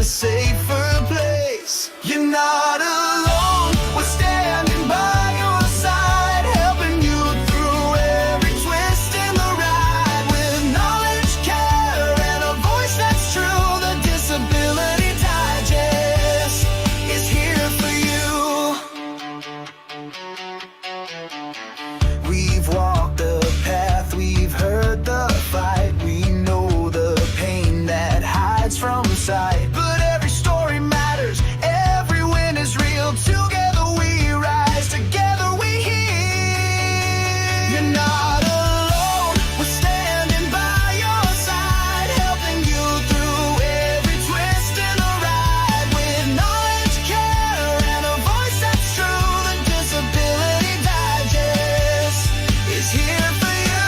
a safer place. You're not alone, we're standing by your side, helping you through every twist in the ride. With knowledge, care, and a voice that's true, the Disability Digest is here for you. We've walked the path, we've heard the fight, we know the pain that hides from sight. But every story matters, every win is real. Together we rise, together we heal. You're not alone, we're standing by your side, helping you through every twist in the ride. With knowledge, care, and a voice that's true, the Disability Digest is here for you.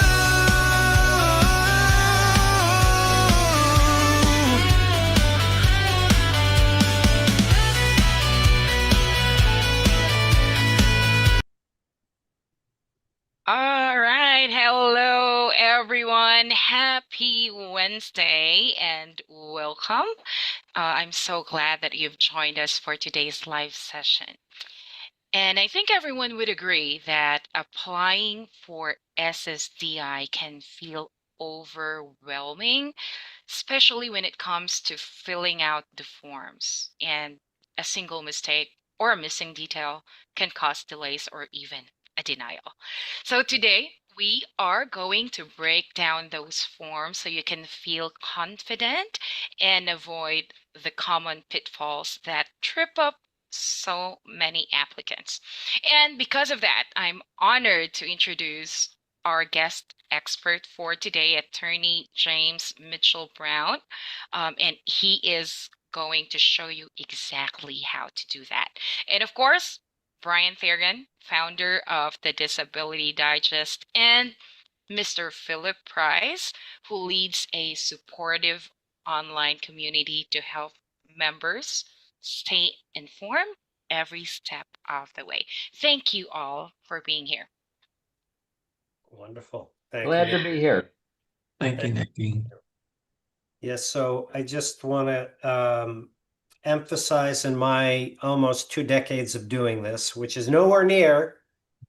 All right. Hello, everyone. Happy Wednesday and welcome. I'm so glad that you've joined us for today's live session. And I think everyone would agree that applying for SSDI can feel overwhelming, especially when it comes to filling out the forms. And a single mistake or a missing detail can cause delays or even a denial. So today, we are going to break down those forms so you can feel confident and avoid the common pitfalls that trip up so many applicants. And because of that, I'm honored to introduce our guest expert for today, Attorney James Mitchell Brown. And he is going to show you exactly how to do that. And of course, Brian Therigan, founder of the Disability Digest, and Mr. Philip Price, who leads a supportive online community to help members stay informed every step of the way. Thank you all for being here. Wonderful. Thank Glad you. to be here. Thank you, Nikki. Yes, so I just want to emphasize in my almost 2 decades of doing this, which is nowhere near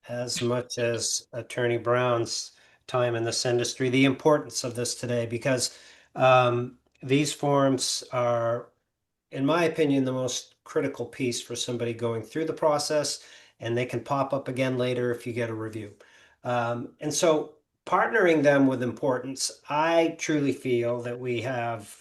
as much as Attorney Brown's time in this industry, the importance of this today, because these forms are, in my opinion, the most critical piece for somebody going through the process, and they can pop up again later if you get a review. And so partnering them with importance, I truly feel that we have,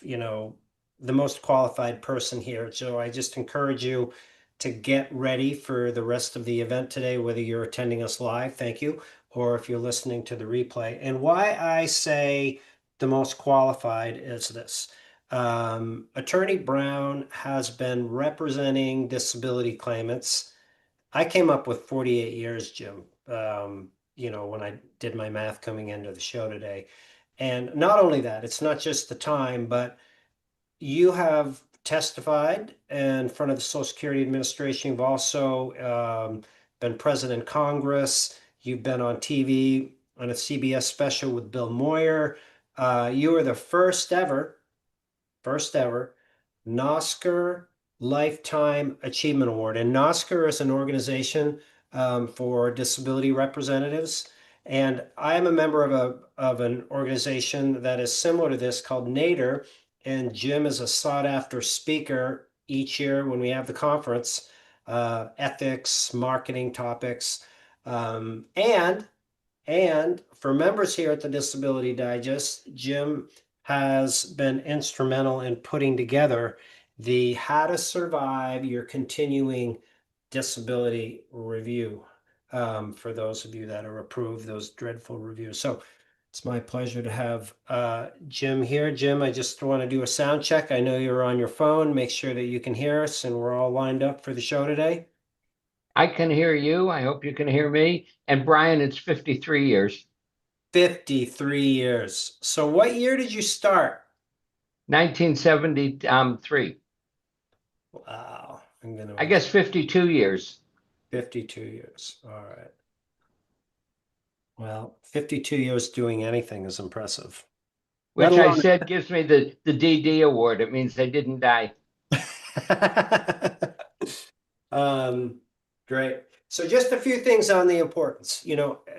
the most qualified person here. So I just encourage you to get ready for the rest of the event today, whether you're attending us live, thank you, or if you're listening to the replay. And why I say the most qualified is this. Attorney Brown has been representing disability claimants. I came up with 48 years, Jim, when I did my math coming into the show today. And not only that, it's not just the time, but you have testified in front of the Social Security Administration. You've also been president in Congress. You've been on TV on a CBS special with Bill Moyer. You were the first ever NOSCR Lifetime Achievement Award. And NOSCR is an organization for disability representatives. And I am a member of an organization that is similar to this called NADER. And Jim is a sought after speaker each year when we have the conference, ethics, marketing topics. And for members here at the Disability Digest, Jim has been instrumental in putting together the How to Survive Your Continuing Disability Review for those of you that are approved those dreadful reviews. So it's my pleasure to have Jim here. Jim, I just want to do a sound check. I know you're on your phone. Make sure that you can hear us and we're all lined up for the show today. I can hear you. I hope you can hear me. And Brian, it's 53 years. 53 years. So what year did you start? 1973. Wow. I guess 52 years. 52 years. All right. Well, 52 years doing anything is impressive. Which I said gives me the DD award. It means I didn't die. Um, great. So just a few things on the importance.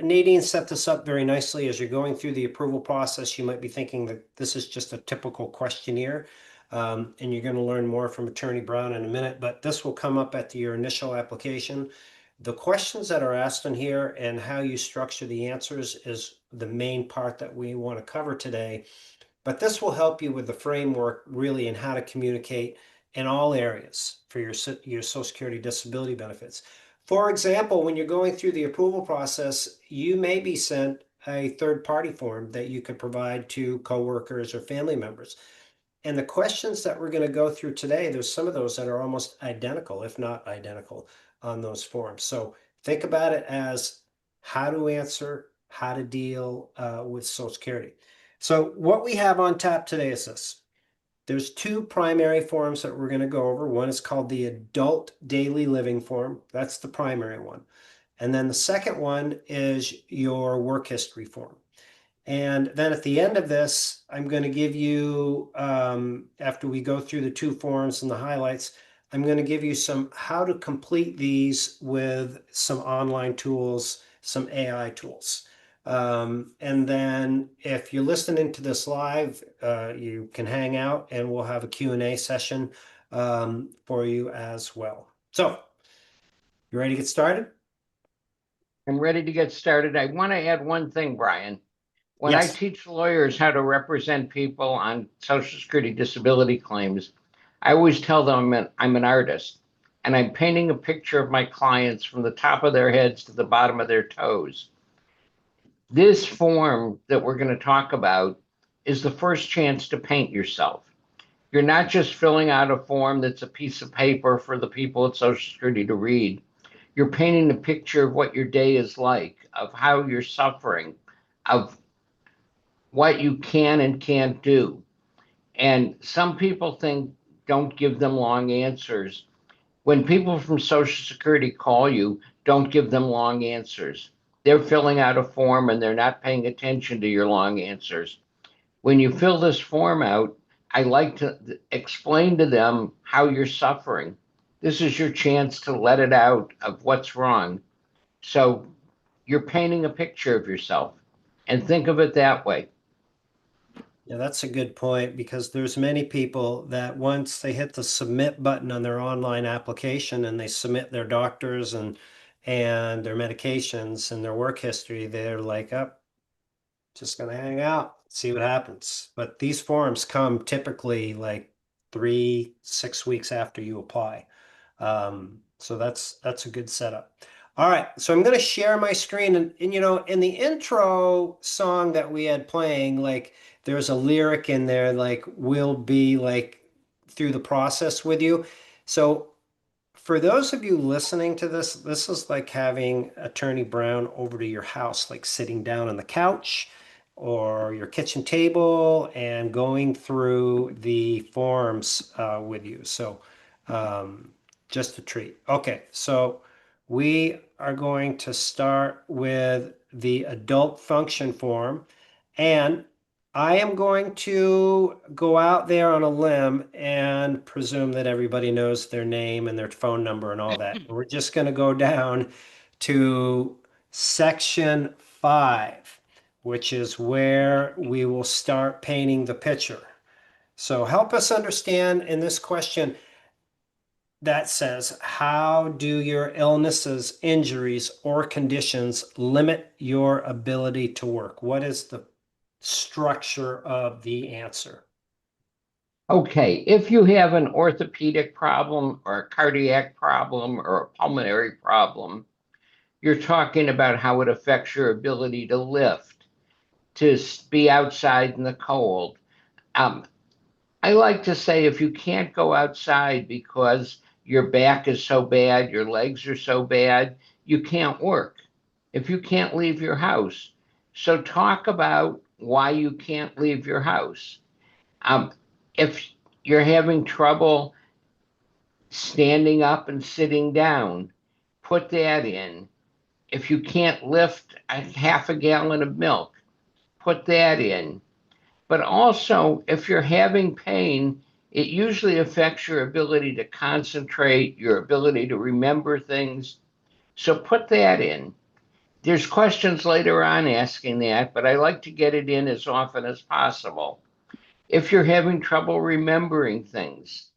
Nadine set this up very nicely. As you're going through the approval process, you might be thinking that this is just a typical questionnaire. And you're going to learn more from Attorney Brown in a minute, but this will come up at your initial application. The questions that are asked in here and how you structure the answers is the main part that we want to cover today. But this will help you with the framework really in how to communicate in all areas for your Social Security disability benefits. For example, when you're going through the approval process, you may be sent a third-party form that you could provide to coworkers or family members. And the questions that we're going to go through today, there's some of those that are almost identical, if not identical, on those forms. So think about it as how to answer, how to deal with Social Security. So what we have on tap today is this. There's two primary forms that we're going to go over. One is called the Adult Daily Living Form. That's the primary one. And then the second one is your work history form. And then at the end of this, I'm going to give you, after we go through the two forms and the highlights, I'm going to give you some how to complete these with some online tools, some AI tools. And then if you're listening to this live, you can hang out and we'll have a Q&A session for you as well. So, you ready to get started? I'm ready to get started. I want to add one thing, Brian. When I Yes. teach lawyers how to represent people on Social Security disability claims, I always tell them I'm an artist and I'm painting a picture of my clients from the top of their heads to the bottom of their toes. This form that we're going to talk about is the first chance to paint yourself. You're not just filling out a form that's a piece of paper for the people at Social Security to read. You're painting a picture of what your day is like, of how you're suffering, of what you can and can't do. And some people think don't give them long answers. When people from Social Security call you, don't give them long answers. They're filling out a form and they're not paying attention to your long answers. When you fill this form out, I like to explain to them how you're suffering. This is your chance to let it out of what's wrong. So you're painting a picture of yourself, and think of it that way. Yeah, that's a good point because there's many people that once they hit the submit button on their online application and they submit their doctors and their medications and their work history, they're like, up, just gonna hang out, see what happens. But these forms come typically like 3, 6 weeks after you apply. So that's a good setup. All right, so I'm going to share my screen and in the intro song that we had playing, like there's a lyric in there like we'll be like through the process with you. So for those of you listening to this, this is like having Attorney Brown over to your house, like sitting down on the couch or your kitchen table and going through the forms with you. So just a treat. Okay, so we are going to start with the adult function form. And I am going to go out there on a limb and presume that everybody knows their name and their phone number and all that. We're just going to go down to section 5, which is where we will start painting the picture. So help us understand in this question that says, how do your illnesses, injuries, or conditions limit your ability to work? What is the structure of the answer? Okay, if you have an orthopedic problem or a cardiac problem or a pulmonary problem, you're talking about how it affects your ability to lift, to be outside in the cold. I like to say if you can't go outside because your back is so bad, your legs are so bad, you can't work. If you can't leave your house. So talk about why you can't leave your house. If you're having trouble standing up and sitting down, put that in. If you can't lift a half a gallon of milk, put that in. But also, if you're having pain It usually affects your ability to concentrate, your ability to remember things. So put that in. There's questions later on asking that, but I like to get it in as often as possible. If you're having trouble remembering things,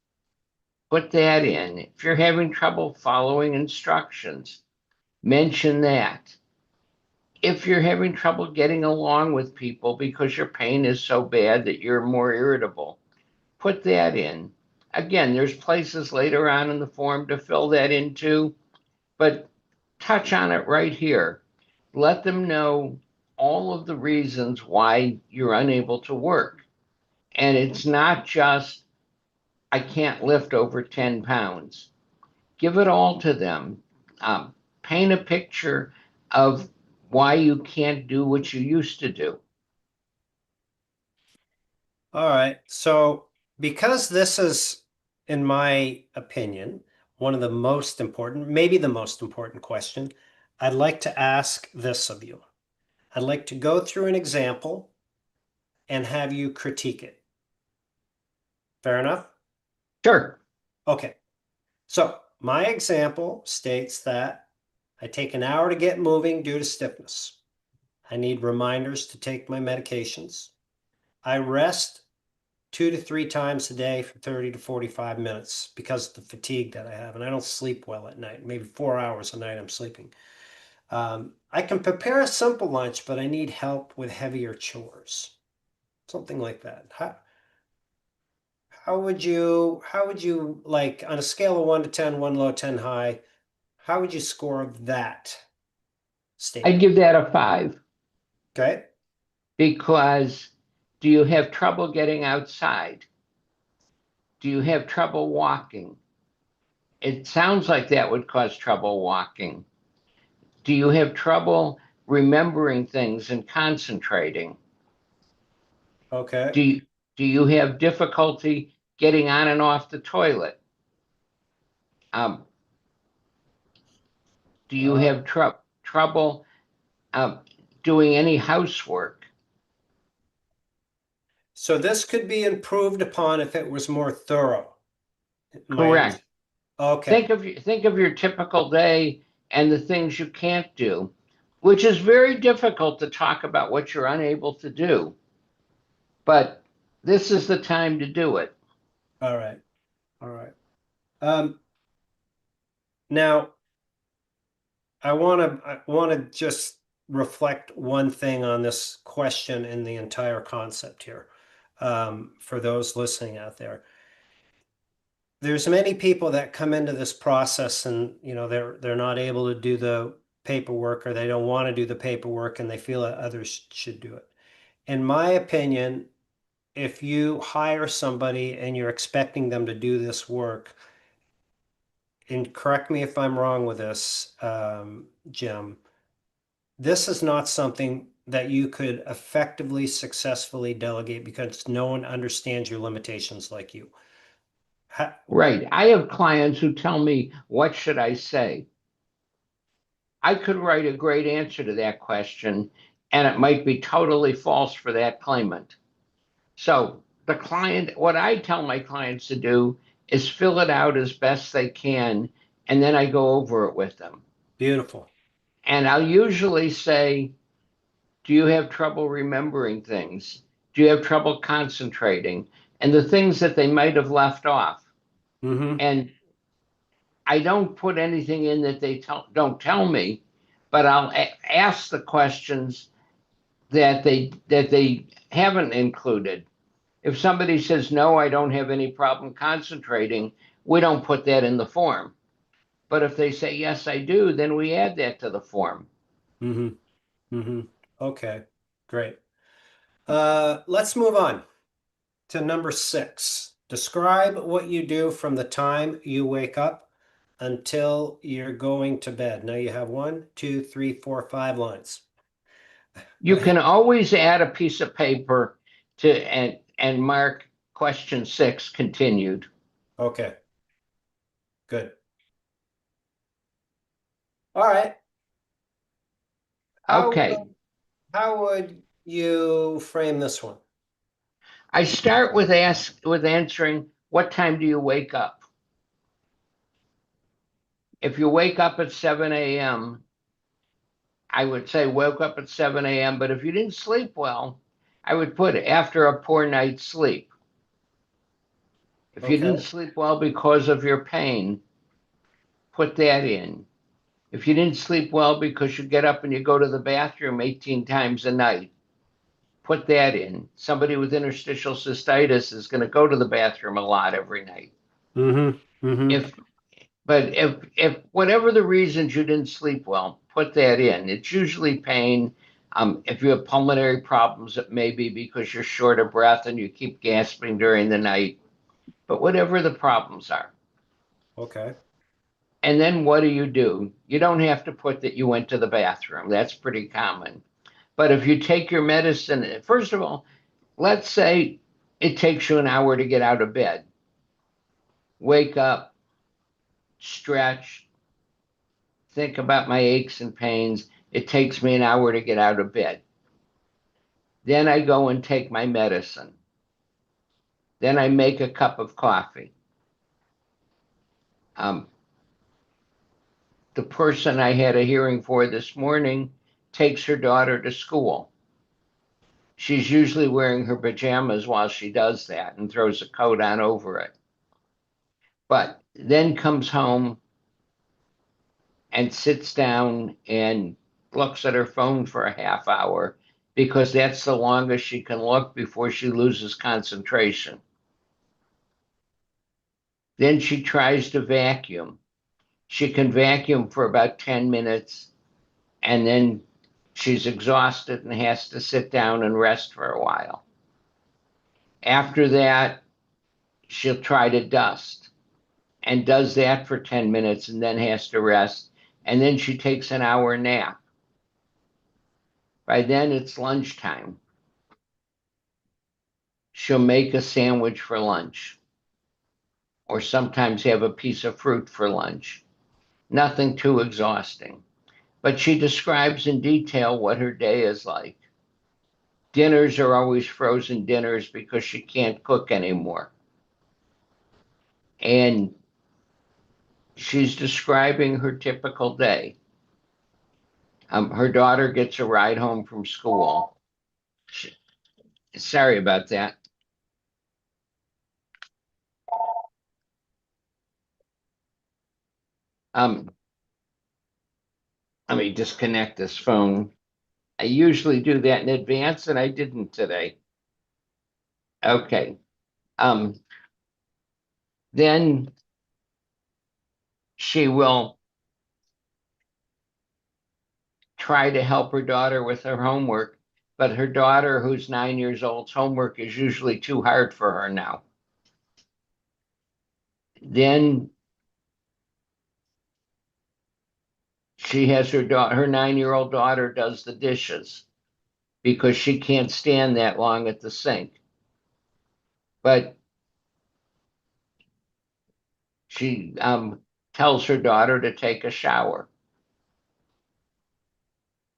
put that in. If you're having trouble following instructions, mention that. If you're having trouble getting along with people because your pain is so bad that you're more irritable, put that in. Again, there's places later on in the form to fill that into, but touch on it right here. Let them know all of the reasons why you're unable to work. And it's not just, I can't lift over 10 pounds. Give it all to them. Paint a picture of why you can't do what you used to do. All right. So because this is, in my opinion, one of the most important, maybe the most important question, I'd like to ask this of you. I'd like to go through an example and have you critique it. Fair enough? Sure. Okay. So my example states that I take an hour to get moving due to stiffness. I need reminders to take my medications. I rest 2 to 3 times a day for 30 to 45 minutes because of the fatigue that I have. And I don't sleep well at night. Maybe 4 hours a night I'm sleeping. I can prepare a simple lunch, but I need help with heavier chores. Something like that. How would you like on a scale of 1 to 10, 1 low, 10 high, how would you score that I statement? give that a 5 Okay. because do you have trouble getting outside? Do you have trouble walking? It sounds like that would cause trouble walking. Do you have trouble remembering things and concentrating? Okay. Do you have difficulty getting on and off the toilet? Um, do you Uh, have trouble um, doing any housework? so this could be improved upon if it was more thorough. Correct. Okay. Think of your typical day and the things you can't do, which is very difficult to talk about what you're unable to do. But this is the time to do it. All right. All right. Um, now I want to just reflect one thing on this question and the entire concept here. For those listening out there. There's many people that come into this process and they're not able to do the paperwork or they don't want to do the paperwork and they feel that others should do it. In my opinion, if you hire somebody and you're expecting them to do this work, and correct me if I'm wrong with this, Jim, this is not something that you could effectively, successfully delegate because no one understands your limitations like you. Right. I have clients who tell me, what should I say? I could write a great answer to that question, and it might be totally false for that claimant. So what I tell my clients to do is fill it out as best they can, and then I go over it with them. Beautiful. And I'll usually say, do you have trouble remembering things? Do you have trouble concentrating? And the things that they might have left off. Mm-hmm. And I don't put anything in that they don't tell me, but I'll ask the questions that they haven't included. If somebody says, no, I don't have any problem concentrating, we don't put that in the form. But if they say, yes, I do, then we add that to the form. Mm-hmm. Mm-hmm. Okay, great. Let's move on to number 6. Describe what you do from the time you wake up until you're going to bed. Now you have 1, 2, 3, 4, 5 lines. Go You can ahead. always add a piece of paper to and mark question 6 continued. Okay, good. All right. How Okay. how would you frame this one? I start with answering What time do you wake up? If you wake up at 7 a.m., I would say woke up at 7 a.m., but if you didn't sleep well, I would put after a poor night's sleep. If you didn't Okay. sleep well because of your pain, put that in. If you didn't sleep well because you get up and you go to the bathroom 18 times a night, put that in. Somebody with interstitial cystitis is going to go to the bathroom a lot every night. Mm-hmm. Mm-hmm. If But if whatever the reasons you didn't sleep well, put that in. It's usually pain. If you have pulmonary problems, it may be because you're short of breath and you keep gasping during the night. But whatever the problems are. Okay. And then what do? You don't have to put that you went to the bathroom. That's pretty common. But if you take your medicine, first of all, let's say it takes you an hour to get out of bed. Wake up, stretch, think about my aches and pains. It takes me an hour to get out of bed. Then I go and take my medicine. Then I make a cup of coffee. Um, the person I had a hearing for this morning takes her daughter to school. She's usually wearing her pajamas while she does that and throws a coat on over it. But then comes home and sits down and looks at her phone for a half hour because that's the longest she can look before she loses concentration. Then she tries to vacuum. She can vacuum for about 10 minutes and then she's exhausted and has to sit down and rest for a while. After that, she'll try to dust and does that for 10 minutes and then has to rest. And then she takes an hour nap. By then, it's lunchtime. She'll make a sandwich for lunch or sometimes have a piece of fruit for lunch. Nothing too exhausting. But she describes in detail what her day is like. Dinners are always frozen dinners because she can't cook anymore. And she's describing her typical day. Her daughter gets a ride home from school. Sorry about that. Um, Let me disconnect this phone. I usually do that in advance, and I didn't today. Okay. Then she will try to help her daughter with her homework, but her daughter, who's 9 years old's homework is usually too hard for her now. Then she has her 9-year-old daughter does the dishes because she can't stand that long at the sink. But she tells her daughter to take a shower.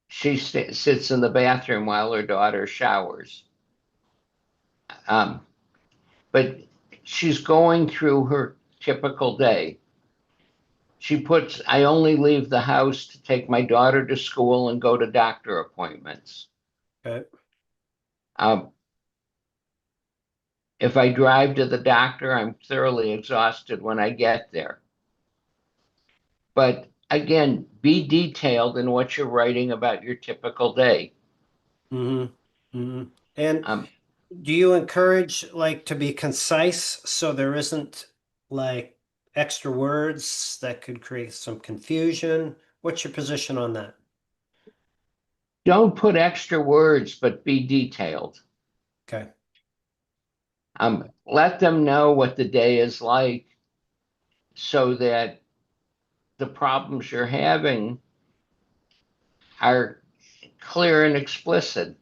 She sits in the bathroom while her daughter showers. But she's going through her typical day. She puts, I only leave the house to take my daughter to school and go to doctor appointments. Okay. Um, if I drive to the doctor, I'm thoroughly exhausted when I get there. But again, be detailed in what you're writing about your typical day. Mm-hmm. Mm-hmm. And Um, do you encourage like to be concise so there isn't like extra words that could create some confusion? What's your position on that? don't put extra words, but be detailed. Okay. Let them know what the day is like so that the problems you're having are clear and explicit.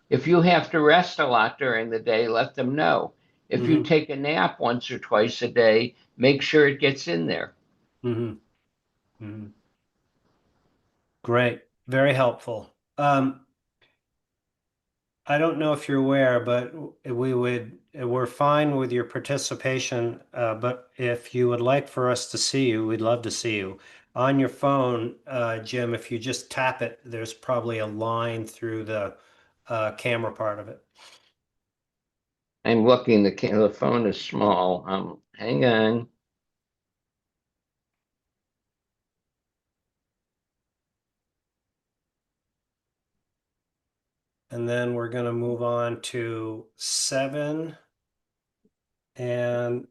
If you have to rest a lot during the day, let them know. If you Mm-hmm. take a nap once or twice a day, make sure it gets in there. Mm-hmm. Mm-hmm. Great. Very helpful. I don't know if you're aware, but we're fine with your participation. But if you would like for us to see you, we'd love to see you. On your phone, Jim, if you just tap it, there's probably a line through the camera part of it. I'm looking, the phone is small. Hang on. And then we're going to move on to 7. And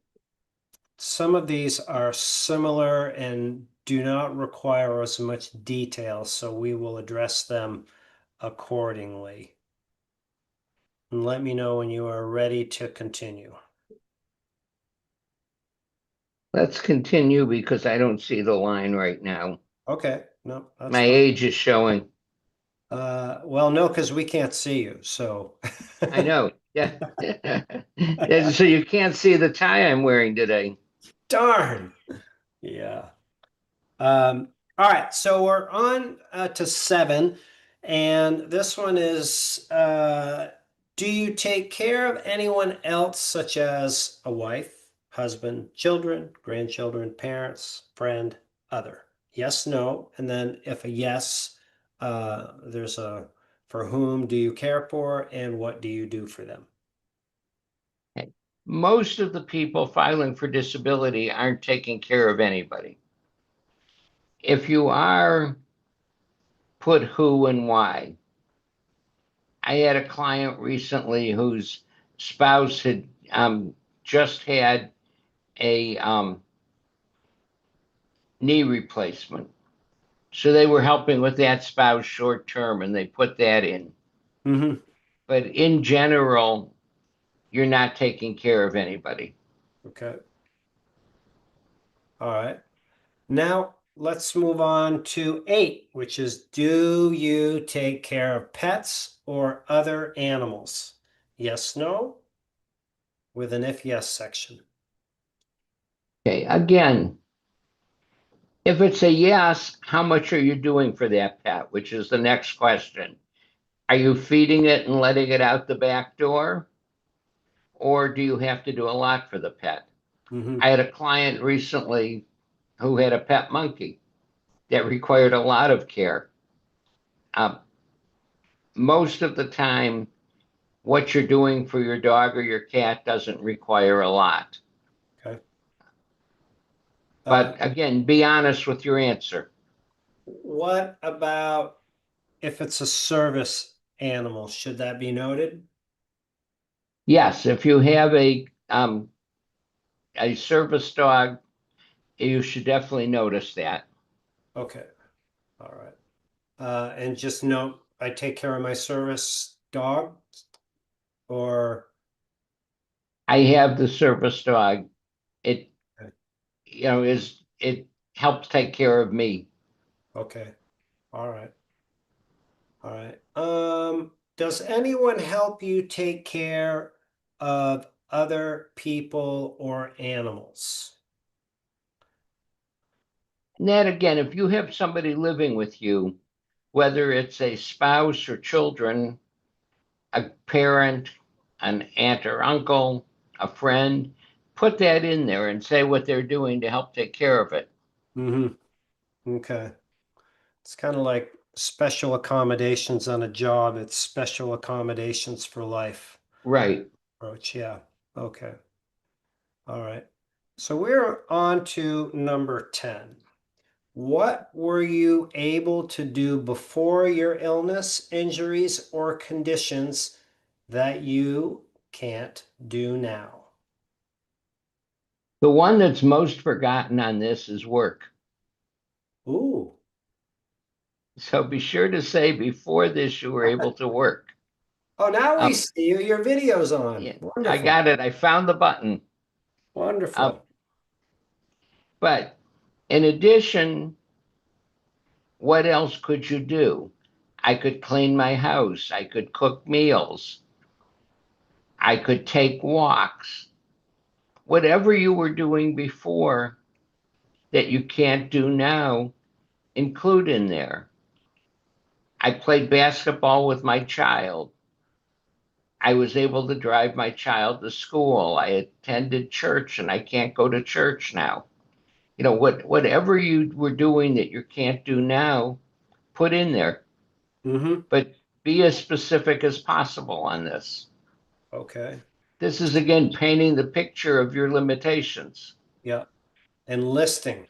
some of these are similar and do not require as much detail, so we will address them accordingly. And let me know when you are ready to continue. Let's continue because I don't see the line right now. Okay, no, that's My fine. age is showing. Well, no, because we can't see you, so. I know. Yeah. Yeah, so you can't see the tie I'm wearing today. Darn. Yeah. All right, so we're on to 7, and this one is do you take care of anyone else, such as a wife, husband, children, grandchildren, parents, friend, other? Yes, no, and then if a yes, there's a for whom do you care for, and what do you do for them? Okay. Most of the people filing for disability aren't taking care of anybody. If you are, put who and why. I had a client recently whose spouse had just had a knee replacement. So they were helping with that spouse short term and they put that in. Mm-hmm. But in general, you're not taking care of anybody. Okay. All right. Now let's move on to 8, which is do you take care of pets or other animals? Yes, no, with an if yes section. Okay, again, if it's a yes, how much are you doing for that pet? Which is the next question. Are you feeding it and letting it out the back door? Or do you have to do a lot for the pet? Mm-hmm. I had a client recently who had a pet monkey that required a lot of care. Um, most of the time, what you're doing for your dog or your cat doesn't require a lot. Okay. But again, be honest with your answer. What about if it's a service animal? Should that be noted? Yes, if you have a service dog, you should definitely notice that. Okay. All right. And just note, I take care of my service dog or I have the service dog. It, okay. it helps take care of me. Okay. All right. All right. Does anyone help you take care of other people or animals? And that again, if you have somebody living with you, whether it's a spouse or children, a parent, an aunt or uncle, a friend, put that in there and say what they're doing to help take care of it. Mm-hmm. Okay. It's kind of like special accommodations on a job. It's special accommodations for life Right. approach. Yeah. Okay. All right. So we're on to number 10. What were you able to do before your illness, injuries, or conditions that you can't do now? The one that's most forgotten on this is work. Ooh. So be sure to say before this you were able to work. Oh, now we Um, see you. Your video's on. yeah, I Wonderful. got it. I found the button. Um, Wonderful. but in addition, what else could you do? I could clean my house. I could cook meals. I could take walks. Whatever you were doing before that you can't do now, include in there. I played basketball with my child. I was able to drive my child to school. I attended church and I can't go to church now. Whatever you were doing that you can't do now, put in there, Mm-hmm. but be as specific as possible on this. Okay. This is again painting the picture of your limitations. Yeah. And listing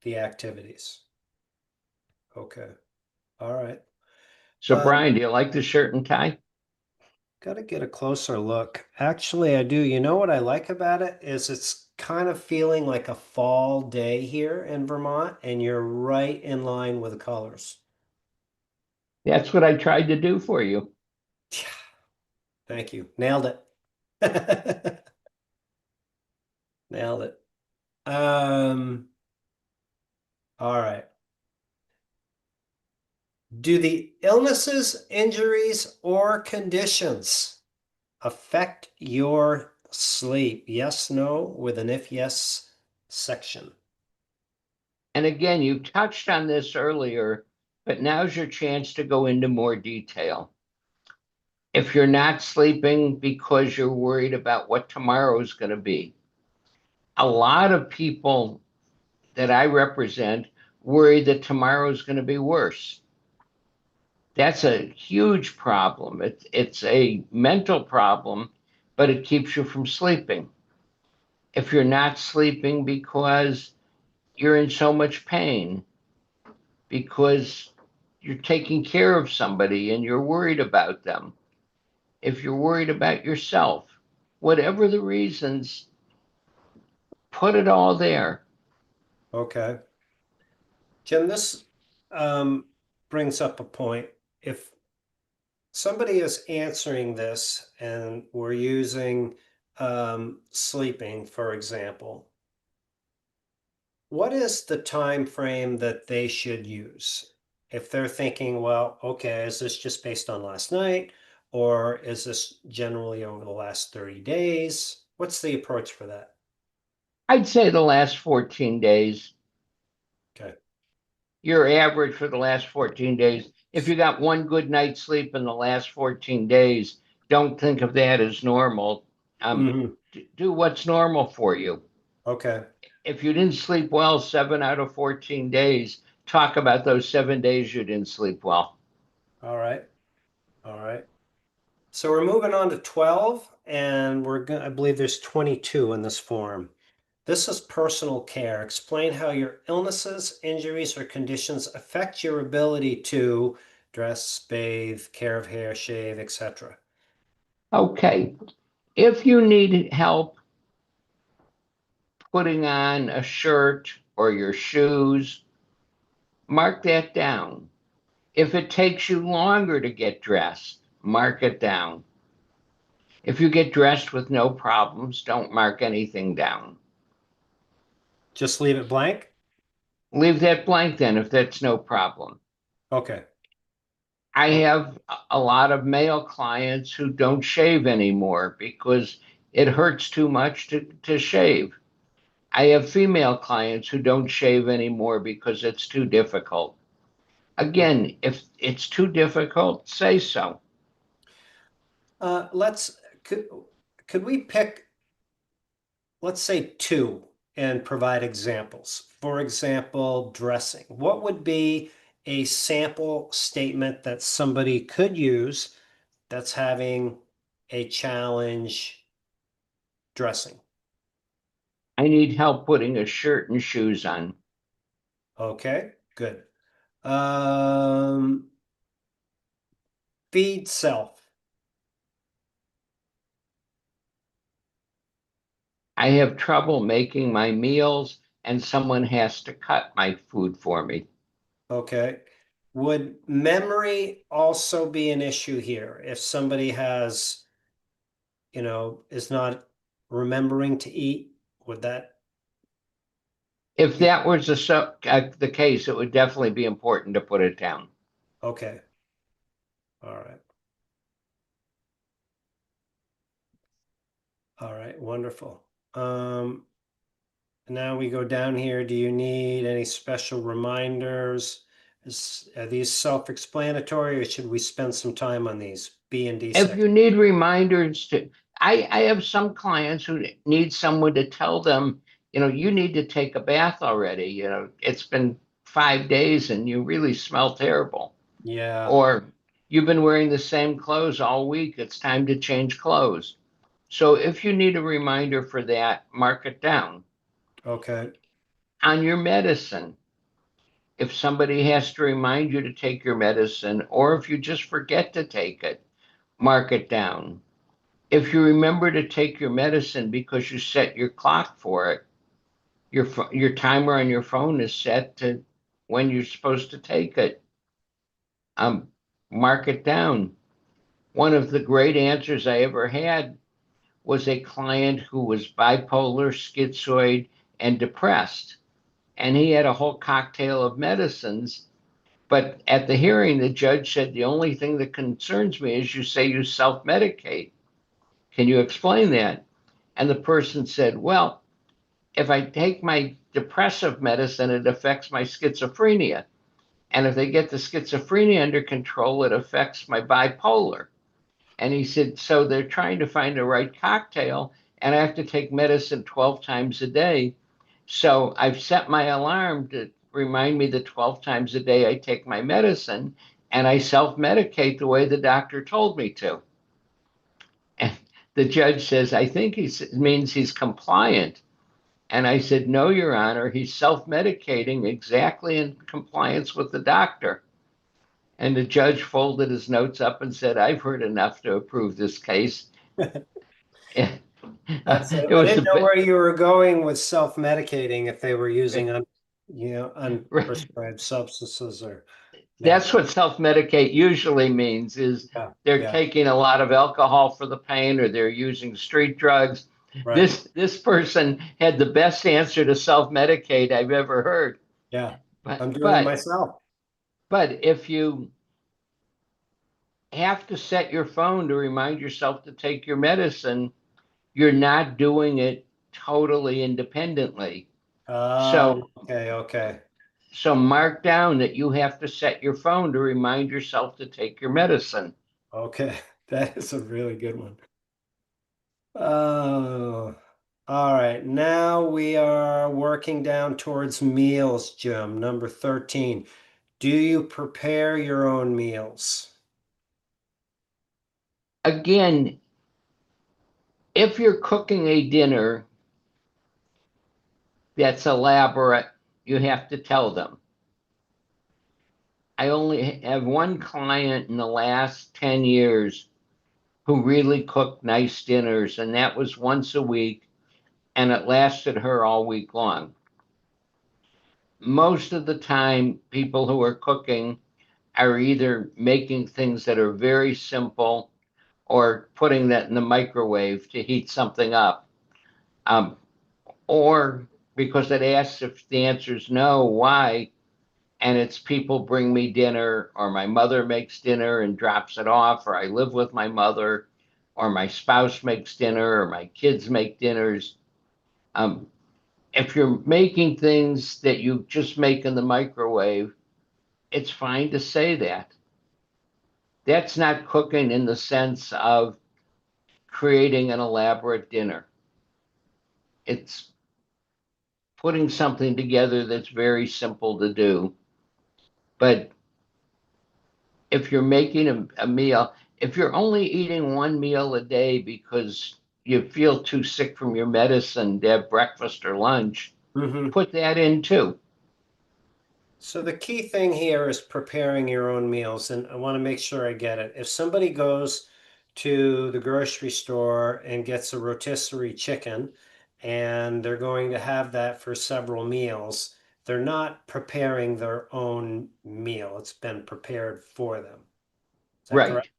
the activities. Okay. All right. So, Brian, do you like the shirt and tie? Got to get a closer look. Actually, I do. You know what I like about it is it's kind of feeling like a fall day here in Vermont, and you're right in line with the colors. That's what I tried to do for you. Thank you. Nailed it. Nailed it. All right. Do the illnesses, injuries, or conditions affect your sleep? Yes, no, with an if yes section. And again, you touched on this earlier, but now's your chance to go into more detail. If you're not sleeping because you're worried about what tomorrow is going to be, a lot of people that I represent worry that tomorrow is going to be worse. That's a huge problem. It's a mental problem, but it keeps you from sleeping. If you're not sleeping because you're in so much pain, because you're taking care of somebody and you're worried about them, if you're worried about yourself, whatever the reasons, put it all there. Okay. Jim, this um, brings up a point. If somebody is answering this and we're using sleeping, for example, what is the time frame that they should use? If they're thinking, well, okay, is this just based on last night, or is this generally over the last 30 days? What's the approach for that? I'd say the last 14 days, Okay. your average for the last 14 days. If you got one good night's sleep in the last 14 days, don't think of that as normal. Mhm. Do what's normal for you. Okay. If you didn't sleep well 7 out of 14 days, talk about those 7 days you didn't sleep well. All right. All right. So we're moving on to 12, and I believe there's 22 in this form. This is personal care. Explain how your illnesses, injuries, or conditions affect your ability to dress, bathe, care of hair, shave, etc. Okay. If you need help putting on a shirt or your shoes, mark that down. If it takes you longer to get dressed, mark it down. If you get dressed with no problems, don't mark anything down. Just leave it blank? Leave that blank then if that's no problem. Okay. I Oh, have a lot of male clients who don't shave anymore because it hurts too much to shave. I have female clients who don't shave anymore because it's too difficult. Again, if it's too difficult, say so. let's could we pick, let's say two, and provide examples. For example, dressing. What would be a sample statement that somebody could use that's having a challenge dressing? I need help putting a shirt and shoes on. Okay, good. Um, feed self. I have trouble making my meals and someone has to cut my food for me. Okay. Would memory also be an issue here? If somebody has, is not remembering to eat, would that If be that was the case, it would definitely be important to put it down. okay? All right. All right, wonderful. Now we go down here. Do you need any special reminders? Are these self-explanatory, or should we spend some time on these B and D If sections? you need reminders I have some clients who need someone to tell them, you need to take a bath already. It's been 5 days and you really smell terrible. Yeah, Or you've been wearing the same clothes all week. It's time to change clothes. So if you need a reminder for that, mark it down. okay, On your medicine, if somebody has to remind you to take your medicine, or if you just forget to take it, mark it down. If you remember to take your medicine because you set your clock for it, your timer on your phone is set to when you're supposed to take it. Um, Mark it down. One of the great answers I ever had was a client who was bipolar, schizoid, and depressed. And he had a whole cocktail of medicines. But at the hearing, the judge said, the only thing that concerns me is you say you self medicate. Can you explain that? And the person said, well, if I take my depressive medicine, it affects my schizophrenia. And if they get the schizophrenia under control, it affects my bipolar. And he said, so they're trying to find the right cocktail, and I have to take medicine 12 times a day. So I've set my alarm to remind me that 12 times a day I take my medicine, and I self medicate the way the doctor told me to. And the judge says, I think he means he's compliant. And I said, no, Your Honor, he's self medicating exactly in compliance with the doctor. And the judge folded his notes up and said, I've heard enough to approve this case. It that's it. I was didn't a know bit, where you were going with self-medicating, if they were using unprescribed substances or, yeah, that's what self-medicate usually means is yeah, they're yeah, taking a lot of alcohol for the pain or they're using street drugs. right, This person had the best answer to self-medicate I've ever heard. yeah. But I'm doing it but myself. but if you have to set your phone to remind yourself to take your medicine, you're not doing it totally independently. So Okay, okay, so mark down that you have to set your phone to remind yourself to take your medicine. okay. That is a really good one. Oh, all right. Now we are working down towards meals, Jim. Number 13. Do you prepare your own meals? Again, if you're cooking a dinner that's elaborate, you have to tell them. I only have one client in the last 10 years who really cooked nice dinners, and that was once a week, and it lasted her all week long. Most of the time, people who are cooking are either making things that are very simple or putting that in the microwave to heat something up. Um, or because it asks if the answer is no, why? And it's people bring me dinner, or my mother makes dinner and drops it off, or I live with my mother, or my spouse makes dinner, or my kids make dinners. Um, if you're making things that you just make in the microwave, it's fine to say that. That's not cooking in the sense of creating an elaborate dinner. It's putting something together that's very simple to do. But if you're making a meal, if you're only eating one meal a day because you feel too sick from your medicine to have breakfast or lunch, Hmm. put that in too. So the key thing here is preparing your own meals, and I want to make sure I get it. If somebody goes to the grocery store and gets a rotisserie chicken and they're going to have that for several meals, they're not preparing their own meal. It's been prepared for them. Is that correct?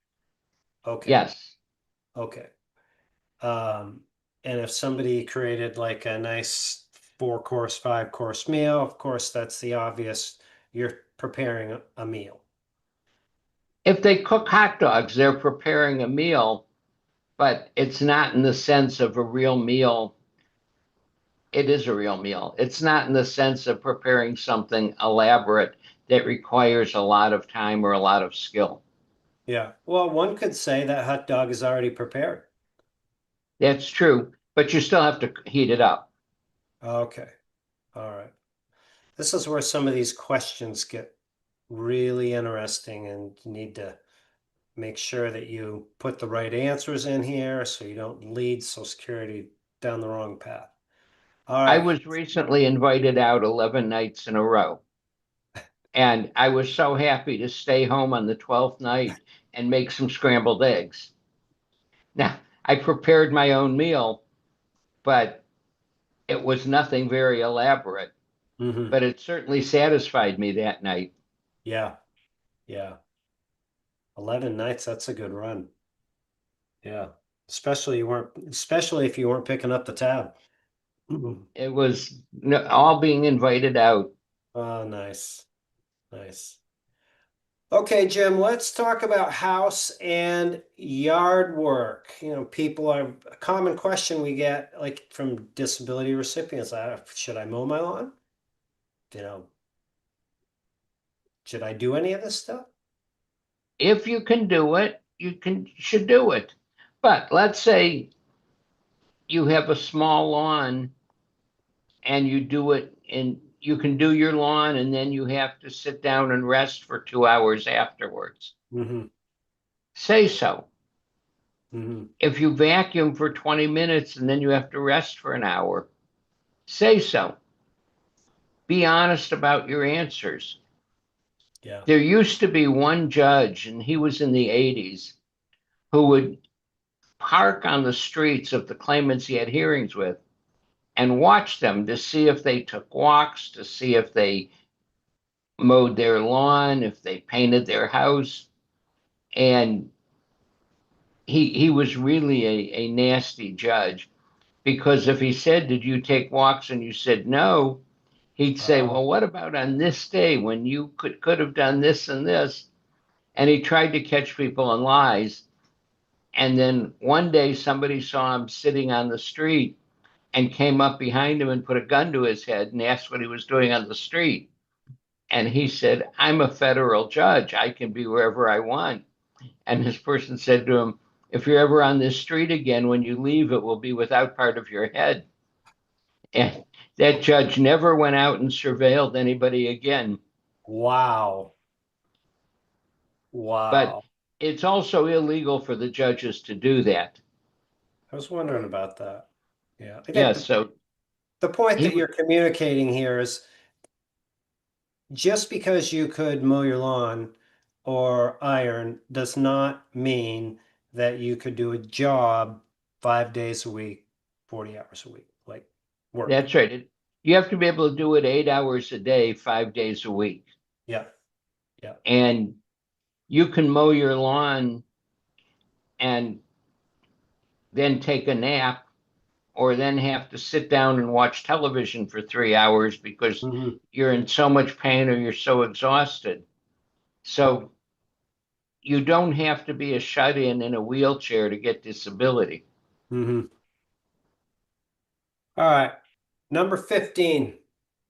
Right. Okay. Yes. Okay. Um, and if somebody created like a nice 4 course, 5 course meal, of course, that's the obvious. You're preparing a meal. If they cook hot dogs, they're preparing a meal, but it's not in the sense of a real meal. It is a real meal. It's not in the sense of preparing something elaborate that requires a lot of time or a lot of skill. Yeah. Well, one could say that hot dog is already prepared. That's true, but you still have to heat it up. Okay. All right. This is where some of these questions get really interesting, and you need to make sure that you put the right answers in here so you don't lead Social Security down the wrong path. All I right. was recently invited out 11 nights in a row, and I was so happy to stay home on the 12th night and make some scrambled eggs. Now, I prepared my own meal, but it was nothing very elaborate, Mm-hmm. but it certainly satisfied me that night. Yeah. Yeah. 11 nights, that's a good run. Yeah. Especially if you weren't picking up the tab. It was all being invited out. Oh, nice. Nice. Okay, Jim, let's talk about house and yard work. People are a common question we get like from disability recipients. Should I mow my lawn? You know, should I do any of this stuff? If you can do it, should do it. But let's say you have a small lawn and you do it and you can do your lawn and then you have to sit down and rest for 2 hours afterwards. Mm-hmm. Say so. Mm-hmm. If you vacuum for 20 minutes and then you have to rest for an hour, say so. Be honest about your answers. Yeah. There used to be one judge, and he was in the 80s, who would park on the streets of the claimants he had hearings with and watch them to see if they took walks, to see if they mowed their lawn, if they painted their house. And he was really a nasty judge because if he said, "Did you take walks?" and you said no, he'd say, Uh, "Well, what about on this day when you could have done this and this?" And he tried to catch people in lies. And then one day somebody saw him sitting on the street and came up behind him and put a gun to his head and asked what he was doing on the street. And he said, "I'm a federal judge. I can be wherever I want." And this person said to him, "If you're ever on this street again, when you leave, it will be without part of your head." And that judge never went out and surveilled anybody again. wow. But Wow. it's also illegal for the judges to do that. I was wondering about that. Yeah. I think Yeah, the, so the point he that was you're communicating here is just because you could mow your lawn or iron does not mean that you could do a job 5 days a week, 40 hours a week, like work. that's right. You have to be able to do it 8 hours a day, 5 days a week. Yeah. Yeah. And you can mow your lawn and then take a nap or then have to sit down and watch television for 3 hours because Mm-hmm. you're in so much pain or you're so exhausted. So you don't have to be a shut-in a wheelchair to get disability. Mm-hmm. All right. Number 15,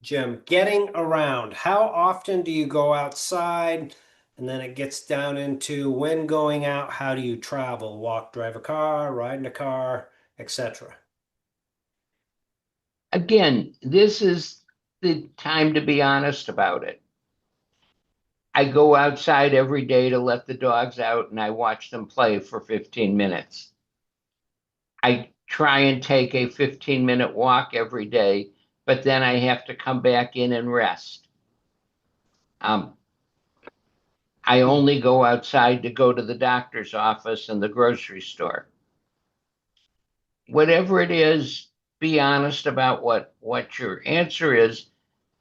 Jim, getting around. How often do you go outside? And then it gets down into when going out, how do you travel? Walk, drive a car, ride in a car, etc. Again, this is the time to be honest about it. I go outside every day to let the dogs out and I watch them play for 15 minutes. I try and take a 15-minute walk every day, but then I have to come back in and rest. Um, I only go outside to go to the doctor's office and the grocery store. Whatever it is, be honest about what your answer is,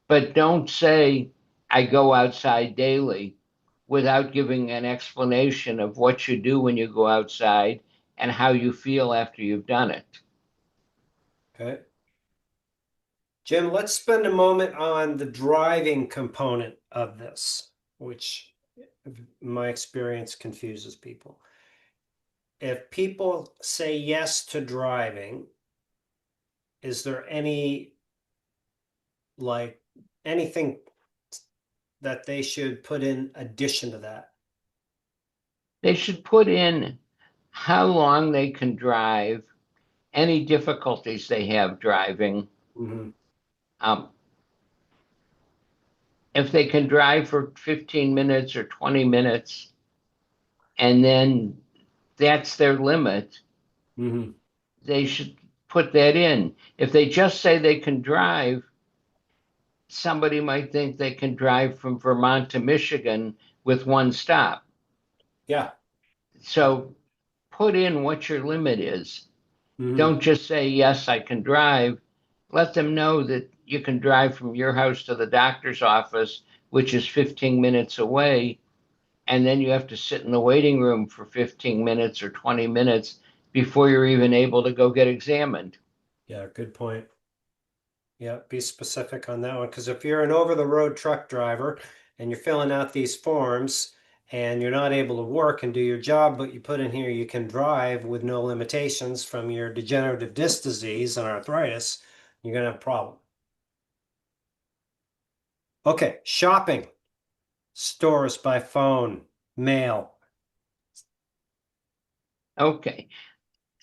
but don't say, "I go outside daily," without giving an explanation of what you do when you go outside and how you feel after you've done it. Okay. Jim, let's spend a moment on the driving component of this, which in my experience confuses people. If people say yes to driving, is there any like anything that they should put in addition to that? They should put in how long they can drive, any difficulties they have driving. Mhm. Um, if they can drive for 15 minutes or 20 minutes, and then that's their limit, Mhm. they should put that in. If they just say they can drive, somebody might think they can drive from Vermont to Michigan with one stop. Yeah. So put in what your limit is. Mhm. Don't just say, yes, I can drive. Let them know that you can drive from your house to the doctor's office, which is 15 minutes away. And then you have to sit in the waiting room for 15 minutes or 20 minutes before you're even able to go get examined. Yeah, good point. Yeah, be specific on that one, because if you're an over-the-road truck driver and you're filling out these forms and you're not able to work and do your job, but you put in here you can drive with no limitations from your degenerative disc disease and arthritis, you're gonna have a problem. Okay, shopping, stores by phone, mail. Okay.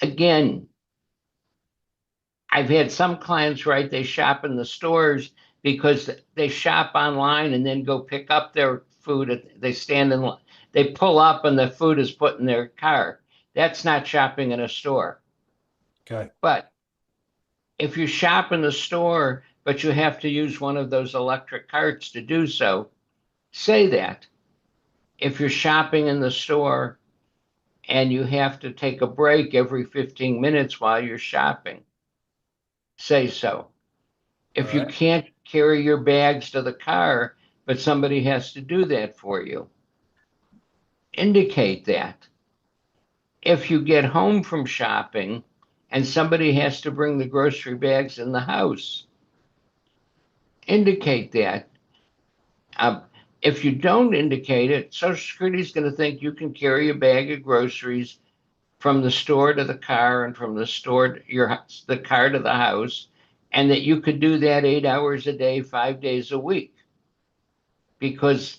Again, I've had some clients write they shop in the stores because they shop online and then go pick up their food. They stand in, they pull up and the food is put in their car. That's not shopping in a store. Okay. But if you shop in the store, but you have to use one of those electric carts to do so, say that. If you're shopping in the store and you have to take a break every 15 minutes while you're shopping, say so. If All you right. can't carry your bags to the car, but somebody has to do that for you, indicate that. If you get home from shopping and somebody has to bring the grocery bags in the house, indicate that. Um, if you don't indicate it, Social Security is going to think you can carry a bag of groceries from the store to the car and from the store to the car to the house, and that you could do that 8 hours a day, 5 days a week, because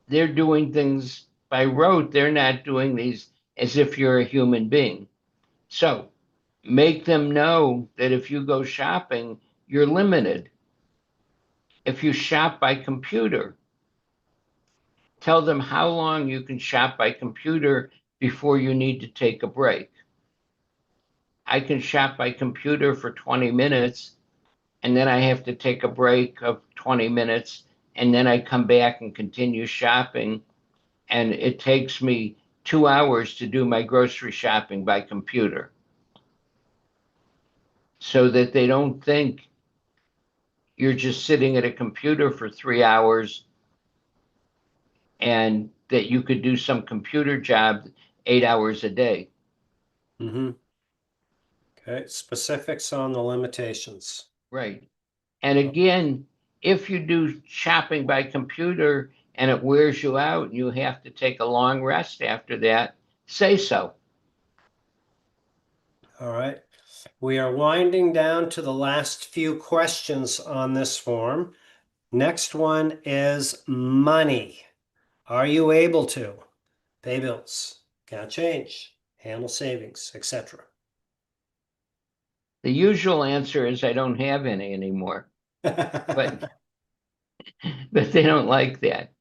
they're doing things by rote. They're not doing these as if you're a human being. So make them know that if you go shopping, you're limited. If you shop by computer, tell them how long you can shop by computer before you need to take a break. I can shop by computer for 20 minutes and then I have to take a break of 20 minutes and then I come back and continue shopping. And it takes me 2 hours to do my grocery shopping by computer, so that they don't think you're just sitting at a computer for 3 hours and that you could do some computer job 8 hours a day. Mm-hmm. Okay, specifics on the limitations. Right. And again, if you do shopping by computer and it wears you out and you have to take a long rest after that, say so. All right. We are winding down to the last few questions on this form. Next one is money. Are you able to pay bills, count change, handle savings, etc.? The usual answer is I don't have any anymore, but they don't like that.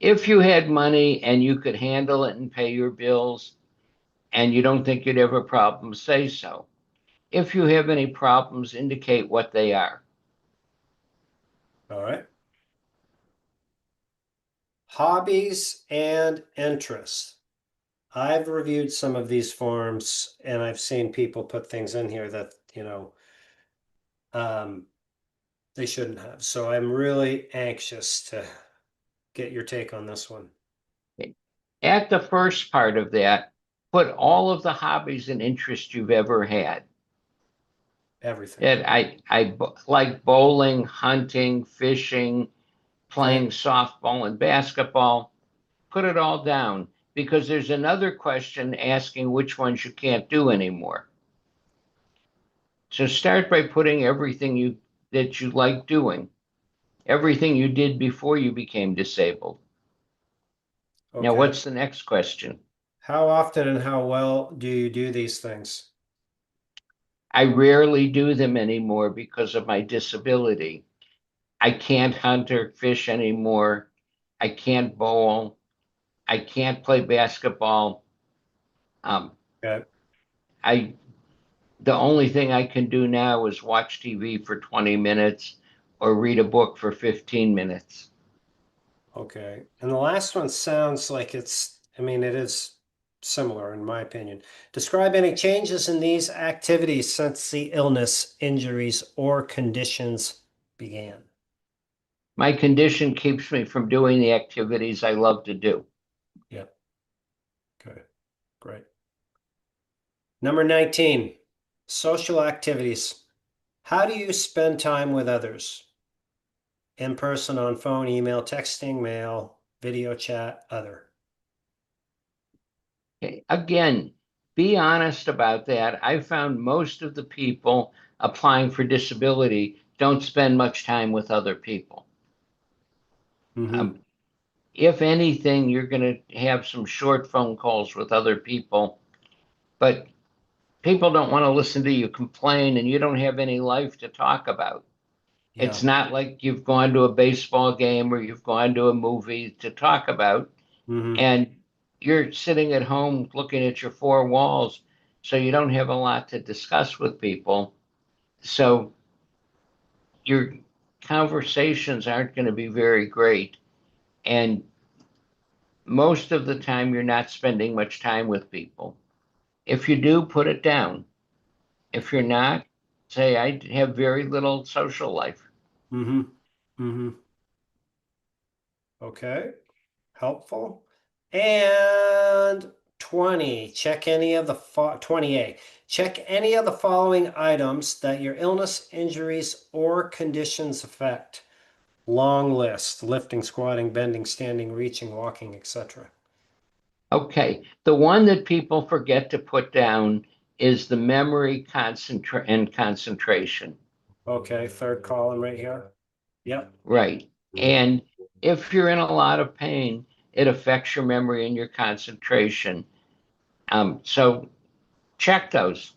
If you had money and you could handle it and pay your bills and you don't think you'd have a problem, say so. If you have any problems, indicate what they are. All right. Hobbies and interests. I've reviewed some of these forms and I've seen people put things in here that, they shouldn't have. So I'm really anxious to get your take on this one. At the first part of that, put all of the hobbies and interests you've ever had. Everything. That I like bowling, hunting, fishing, playing softball and basketball. Put it all down, because there's another question asking which ones you can't do anymore. So start by putting everything that you like doing. everything you did before you became disabled. Now, Okay. what's the next question? How often and how well do you do these things? I rarely do them anymore because of my disability. I can't hunt or fish anymore. I can't bowl. I can't play basketball. Um, Okay. I the only thing I can do now is watch TV for 20 minutes or read a book for 15 minutes. Okay. And the last one sounds like I mean, it is similar in my opinion. Describe any changes in these activities since the illness, injuries, or conditions began. My condition keeps me from doing the activities I love to do. Yep. Okay. Great. Number 19, social activities. How do you spend time with others? In person, on phone, email, texting, mail, video chat, other. Okay. Again, be honest about that. I found most of the people applying for disability don't spend much time with other people. Mm-hmm. If anything, you're going to have some short phone calls with other people, but people don't want to listen to you complain and you don't have any life to talk about. Yeah. It's not like you've gone to a baseball game or you've gone to a movie to talk about, Mm-hmm. and you're sitting at home looking at your four walls, so you don't have a lot to discuss with people. So your conversations aren't going to be very great. And most of the time, you're not spending much time with people. If you do, put it down. If you're not, say, I have very little social life. Mm-hmm. Mm-hmm. Okay. Helpful. And 20, check any of the 20A. Check any of the following items that your illness, injuries, or conditions affect. Long list: lifting, squatting, bending, standing, reaching, walking, etc. Okay, the one that people forget to put down is the memory and concentration. Okay, third column right here. Yep. Right. And if you're in a lot of pain, it affects your memory and your concentration. So check those.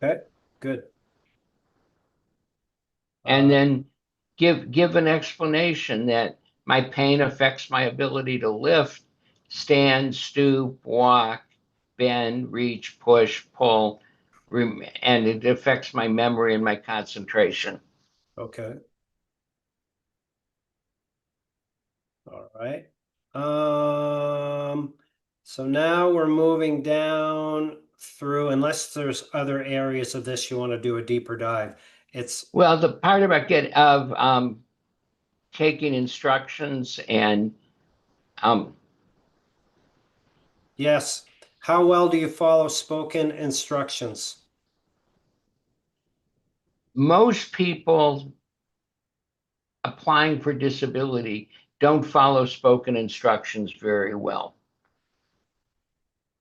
Okay, good. And Uh, then give an explanation that my pain affects my ability to lift, stand, stoop, walk, bend, reach, push, pull, and it affects my memory and my concentration. okay. All right. Um, so now we're moving down through, unless there's other areas of this you want to do a deeper dive. It's Well, the part about taking instructions and um, yes. How well do you follow spoken instructions? most people applying for disability don't follow spoken instructions very well.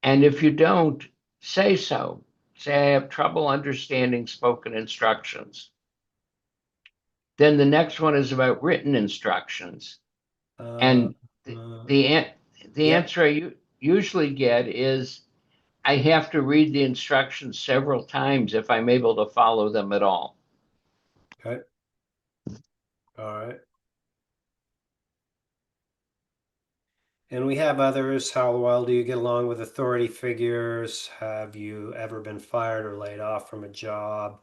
And if you don't, say so. Say, I have trouble understanding spoken instructions. Then the next one is about written instructions. Uh, And the, uh, the, the yep. answer I usually get is I have to read the instructions several times if I'm able to follow them at all. Okay. All right. And we have others. How well do you get along with authority figures? Have you ever been fired or laid off from a job?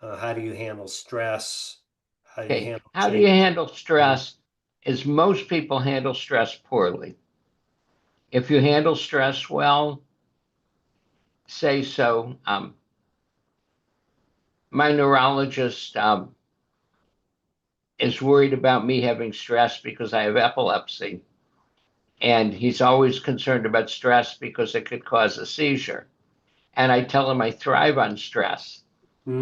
How do you handle stress? How do you Okay, handle how do you change? handle stress? Is most people handle stress poorly. If you handle stress well, say so. My neurologist is worried about me having stress because I have epilepsy. And he's always concerned about stress because it could cause a seizure. And I tell him I thrive on stress.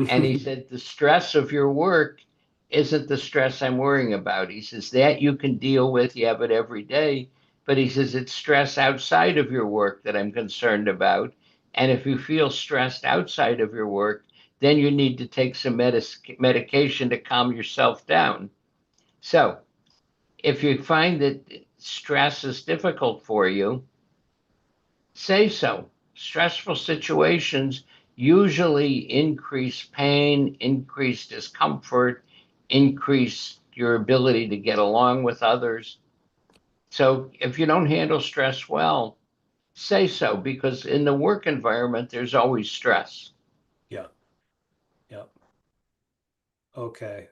And he said, the stress of your work isn't the stress I'm worrying about. He says, that you can deal with, you have it every day. But he says, it's stress outside of your work that I'm concerned about. And if you feel stressed outside of your work, then you need to take some medication to calm yourself down. So if you find that stress is difficult for you, say so. Stressful situations usually increase pain, increase discomfort, increase your ability to get along with others. So if you don't handle stress well, say so, because in the work environment, there's always stress. Yeah. Yeah. Okay.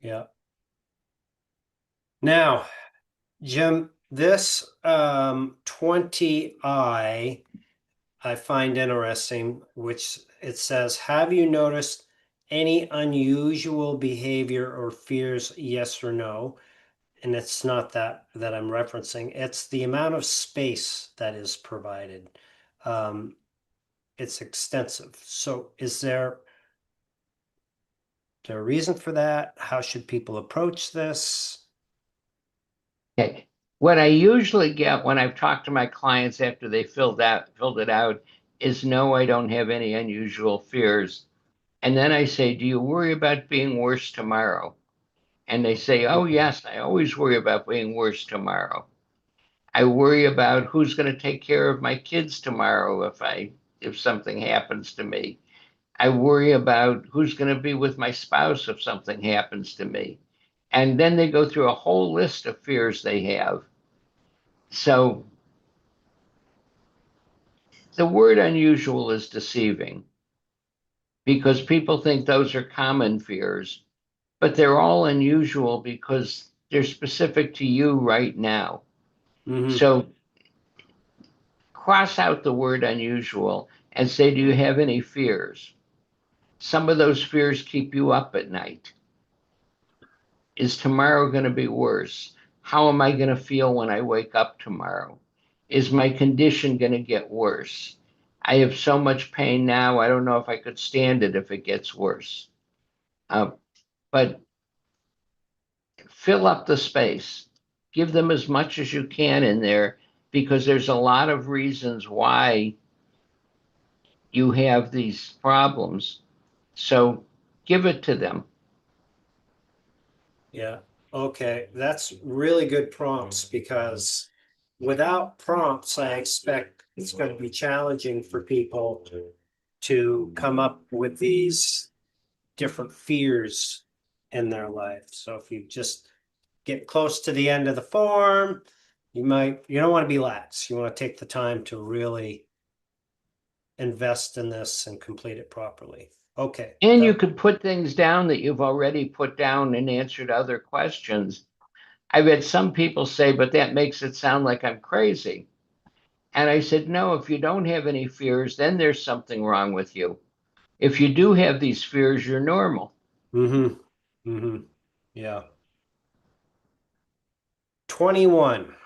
Yeah. Now, Jim, this 20I I find interesting, which it says, have you noticed any unusual behavior or fears, yes or no? And it's not that I'm referencing, it's the amount of space that is provided. It's extensive. So is there a reason for that? How should people approach this? Okay. What I usually get when I've talked to my clients after they filled it out is no, I don't have any unusual fears. And then I say, do you worry about being worse tomorrow? And they say, oh, yes, I always worry about being worse tomorrow. I worry about who's going to take care of my kids tomorrow if something happens to me. I worry about who's going to be with my spouse if something happens to me. And then they go through a whole list of fears they have. So the word unusual is deceiving because people think those are common fears, but they're all unusual because they're specific to you right now. Mm-hmm. So cross out the word unusual and say, do you have any fears? Some of those fears keep you up at night. Is tomorrow going to be worse? How am I going to feel when I wake up tomorrow? Is my condition going to get worse? I have so much pain now, I don't know if I could stand it if it gets worse. But fill up the space. Give them as much as you can in there because there's a lot of reasons why you have these problems. So give it to them. Yeah. Okay. That's really good prompts because without prompts, I expect it's going to be challenging for people to come up with these different fears in their life. So if you just get close to the end of the form, you don't want to be lax. You want to take the time to really invest in this and complete it properly. Okay. And you could put things down that you've already put down and answered other questions. I've had some people say, but that makes it sound like I'm crazy. And I said, no, if you don't have any fears, then there's something wrong with you. If you do have these fears, you're normal. Mm-hmm. Mm-hmm. Yeah. 21.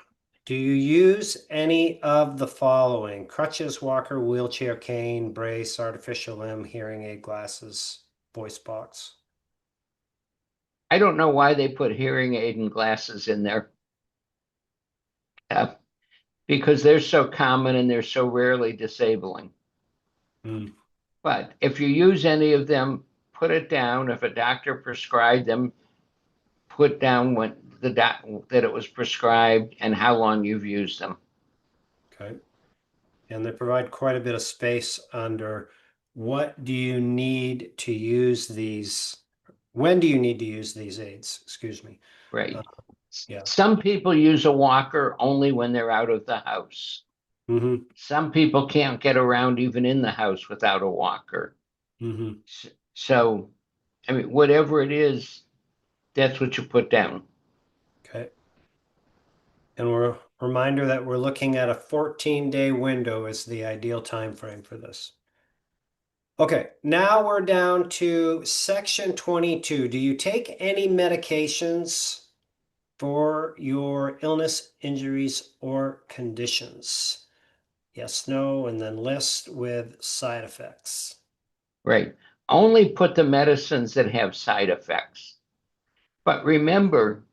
Do you use any of the following? Crutches, walker, wheelchair, cane, brace, artificial limb, hearing aid, glasses, voice box? I don't know why they put hearing aid and glasses in there. Because they're so common and they're so rarely disabling. Mm. But if you use any of them, put it down. If a doctor prescribed them, put down when that it was prescribed and how long you've used them. Okay. And they provide quite a bit of space under what do you need to use these? When do you need to use these aids? Excuse me. Right. Yeah. Some people use a walker only when they're out of the house. Mm-hmm. Some people can't get around even in the house without a walker. Mm-hmm. So, I mean, whatever it is, that's what you put down. Okay. And we're reminder that we're looking at a 14-day window as the ideal time frame for this. Okay, now we're down to section 22. Do you take any medications for your illness, injuries, or conditions? Yes, no, and then list with side effects. Right. Only put the medicines that have side effects. But remember,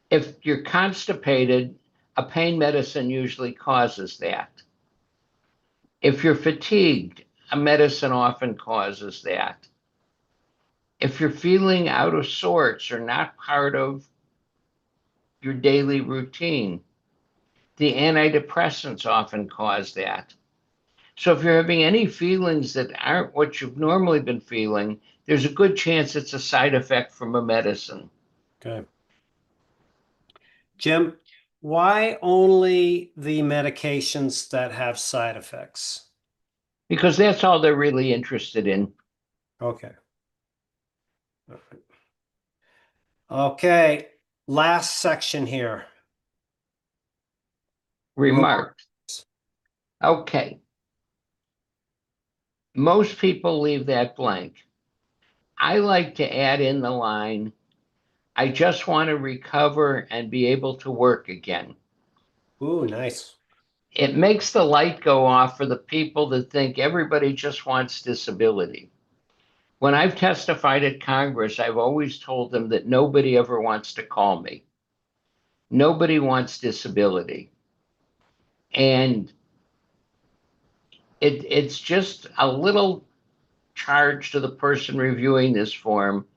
if you're constipated, a pain medicine usually causes that. If you're fatigued, a medicine often causes that. If you're feeling out of sorts or not part of your daily routine, the antidepressants often cause that. So if you're having any feelings that aren't what you've normally been feeling, there's a good chance it's a side effect from a medicine. Okay. Jim, why only the medications that have side effects? Because that's all they're really interested in. Okay. All right. Okay, last section here. Remark. Okay. Most people leave that blank. I like to add in the line, I just want to recover and be able to work again. Ooh, nice. It makes the light go off for the people that think everybody just wants disability. When I've testified at Congress, I've always told them that nobody ever wants to call me. Nobody wants disability. And it's just a little charge to the person reviewing this form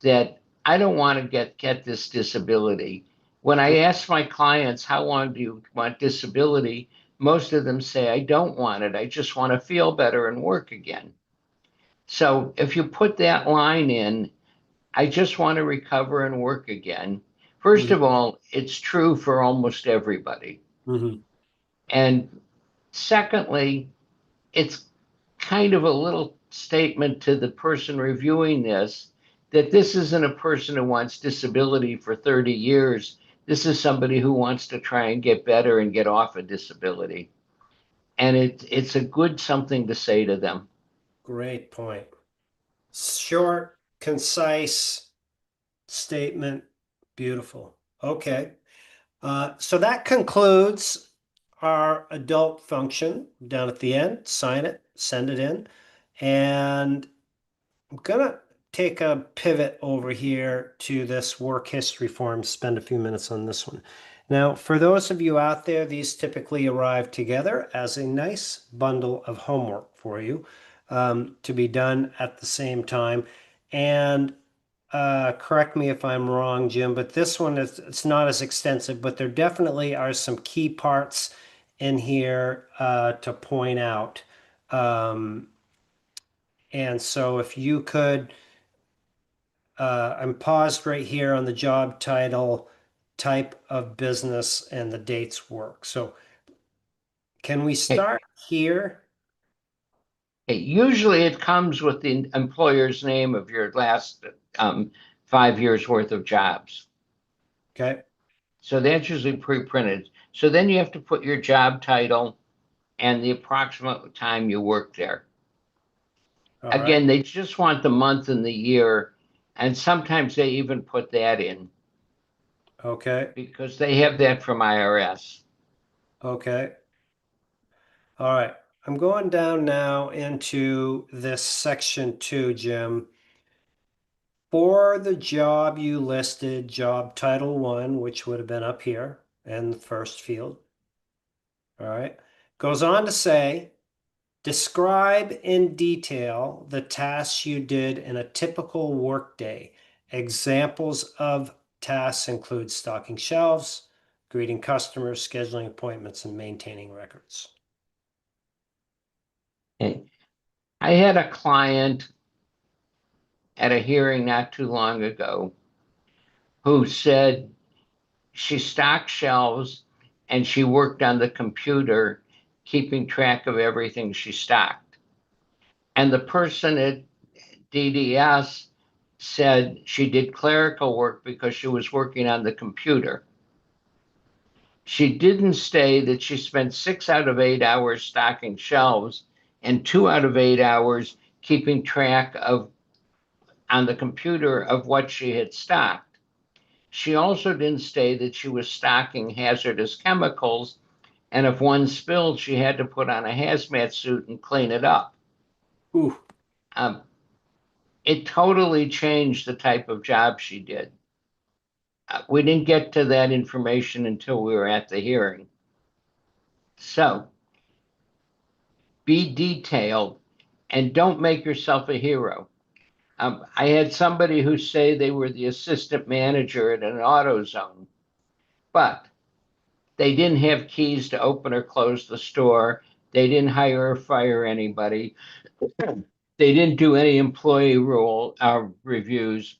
that I don't want to get this disability. When I ask my clients, how long do you want disability? Most of them say, I don't want it. I just want to feel better and work again. So if you put that line in, I just want to recover and work again. First of all, it's true for almost everybody. Mm-hmm. And secondly, it's kind of a little statement to the person reviewing this that this isn't a person who wants disability for 30 years. This is somebody who wants to try and get better and get off a disability. And it's a good something to say to them. Great point. Short, concise statement. Beautiful. Okay. So that concludes our adult function down at the end. Sign it, send it in. And I'm gonna take a pivot over here to this work history form, spend a few minutes on this one. Now, for those of you out there, these typically arrive together as a nice bundle of homework for you to be done at the same time. And correct me if I'm wrong, Jim, but this one is it's not as extensive, but there definitely are some key parts in here to point out. And so if you could, I'm paused right here on the job title, type of business, and the dates work. So can we start here? Usually it comes with the employer's name of your last 5 years worth of jobs. Okay. So that's usually pre-printed. So then you have to put your job title and the approximate time you worked there. All Again, right. they just want the month and the year, and sometimes they even put that in Okay. because they have that from IRS. Okay. All right. I'm going down now into this section 2, Jim. For the job you listed, job title 1, which would have been up here in the first field. All right. Goes on to say, describe in detail the tasks you did in a typical workday. Examples of tasks include stocking shelves, greeting customers, scheduling appointments, and maintaining records. I had a client at a hearing not too long ago who said she stocked shelves and she worked on the computer, keeping track of everything she stocked. And the person at DDS said she did clerical work because she was working on the computer. She didn't say that she spent 6 out of 8 hours stocking shelves and 2 out of 8 hours keeping track of on the computer of what she had stocked. She also didn't say that she was stocking hazardous chemicals, and if one spilled, she had to put on a hazmat suit and clean it up. Ooh. Um, it totally changed the type of job she did. We didn't get to that information until we were at the hearing. So be detailed. and don't make yourself a hero. I had somebody who say they were the assistant manager at an AutoZone, but they didn't have keys to open or close the store. They didn't hire or fire anybody. They didn't do any employee reviews.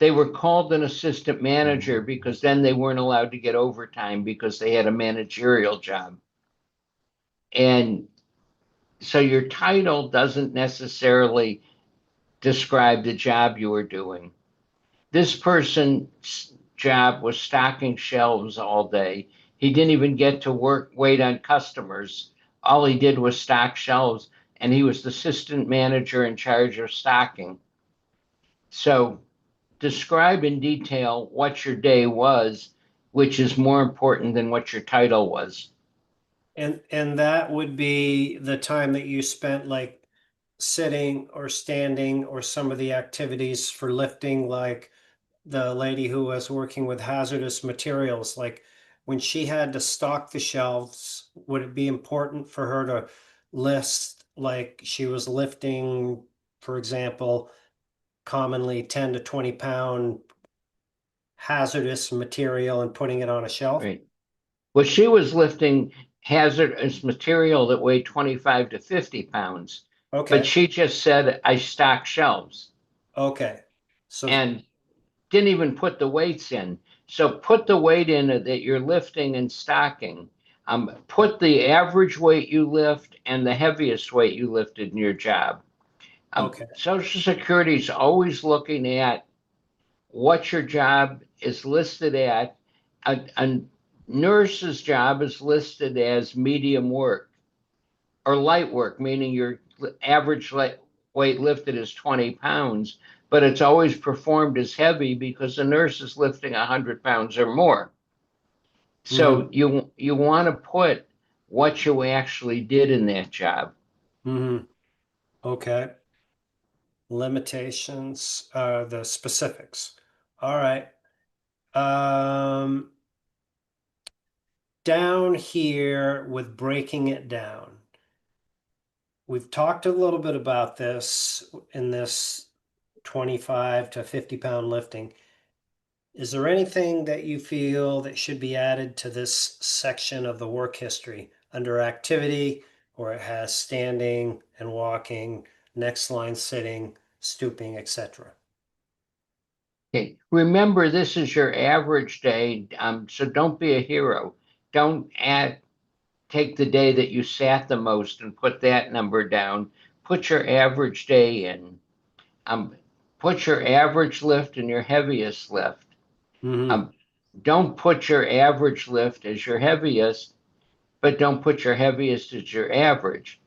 They were called an assistant manager because then they weren't allowed to get overtime because they had a managerial job. And so your title doesn't necessarily describe the job you were doing. This person's job was stocking shelves all day. He didn't even get to wait on customers. All he did was stock shelves, and he was the assistant manager in charge of stocking. So describe in detail what your day was, which is more important than what your title was. And that would be the time that you spent like sitting or standing, or some of the activities for lifting, like the lady who was working with hazardous materials, like when she had to stock the shelves, would it be important for her to list, like she was lifting, for example, commonly 10 to 20 pound hazardous material and putting it on a shelf? Right. Well, she was lifting hazardous material that weighed 25 to 50 pounds, but Okay, she just said, I stock shelves okay. So, and didn't even put the weights in. So put the weight in that you're lifting and stocking. Put the average weight you lift and the heaviest weight you lifted in your job. okay. Social Security is always looking at what your job is listed at. A nurse's job is listed as medium work or light work, meaning your average weight lifted is 20 pounds, but it's always performed as heavy because the nurse is lifting 100 pounds or more. So you want to put what you actually did in that job. Mm-hmm. Okay. Limitations, the specifics. All right. Down here with breaking it down. We've talked a little bit about this in this 25 to 50 pound lifting. Is there anything that you feel that should be added to this section of the work history under activity, where it has standing and walking, next line sitting, stooping, etc.? Okay. Remember, this is your average day, so don't be a hero. Don't take the day that you sat the most and put that number down. Put your average day in. Put your average lift and your heaviest lift. Mm-hmm. Um, don't put your average lift as your heaviest, but don't put your heaviest as your average.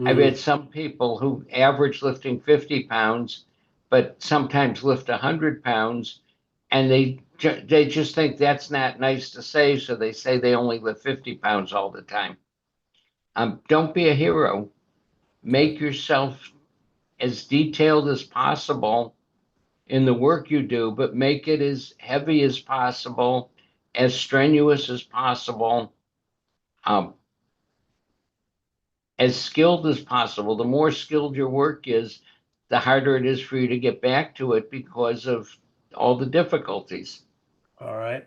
I've Mm-hmm. had some people who average lifting 50 pounds, but sometimes lift 100 pounds, and they just think that's not nice to say, so they say they only lift 50 pounds all the time. Don't be a hero. Okay. Make yourself as detailed as possible in the work you do, but make it as heavy as possible, as strenuous as possible, um, as skilled as possible. The more skilled your work is, the harder it is for you to get back to it because of all the difficulties. All right.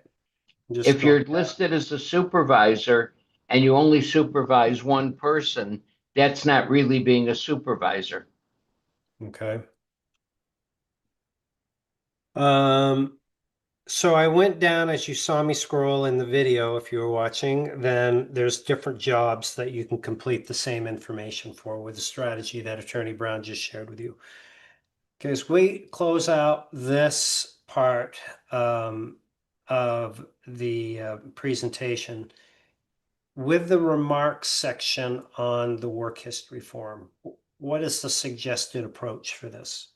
Just If you're going down. listed as a supervisor and you only supervise one person, that's not really being a supervisor. Okay. So I went down, as you saw me scroll in the video, if you were watching, then there's different jobs that you can complete the same information for with the strategy that Attorney Brown just shared with you. Okay, as we close out this part of the presentation, with the remarks section on the work history form, what is the suggested approach for this?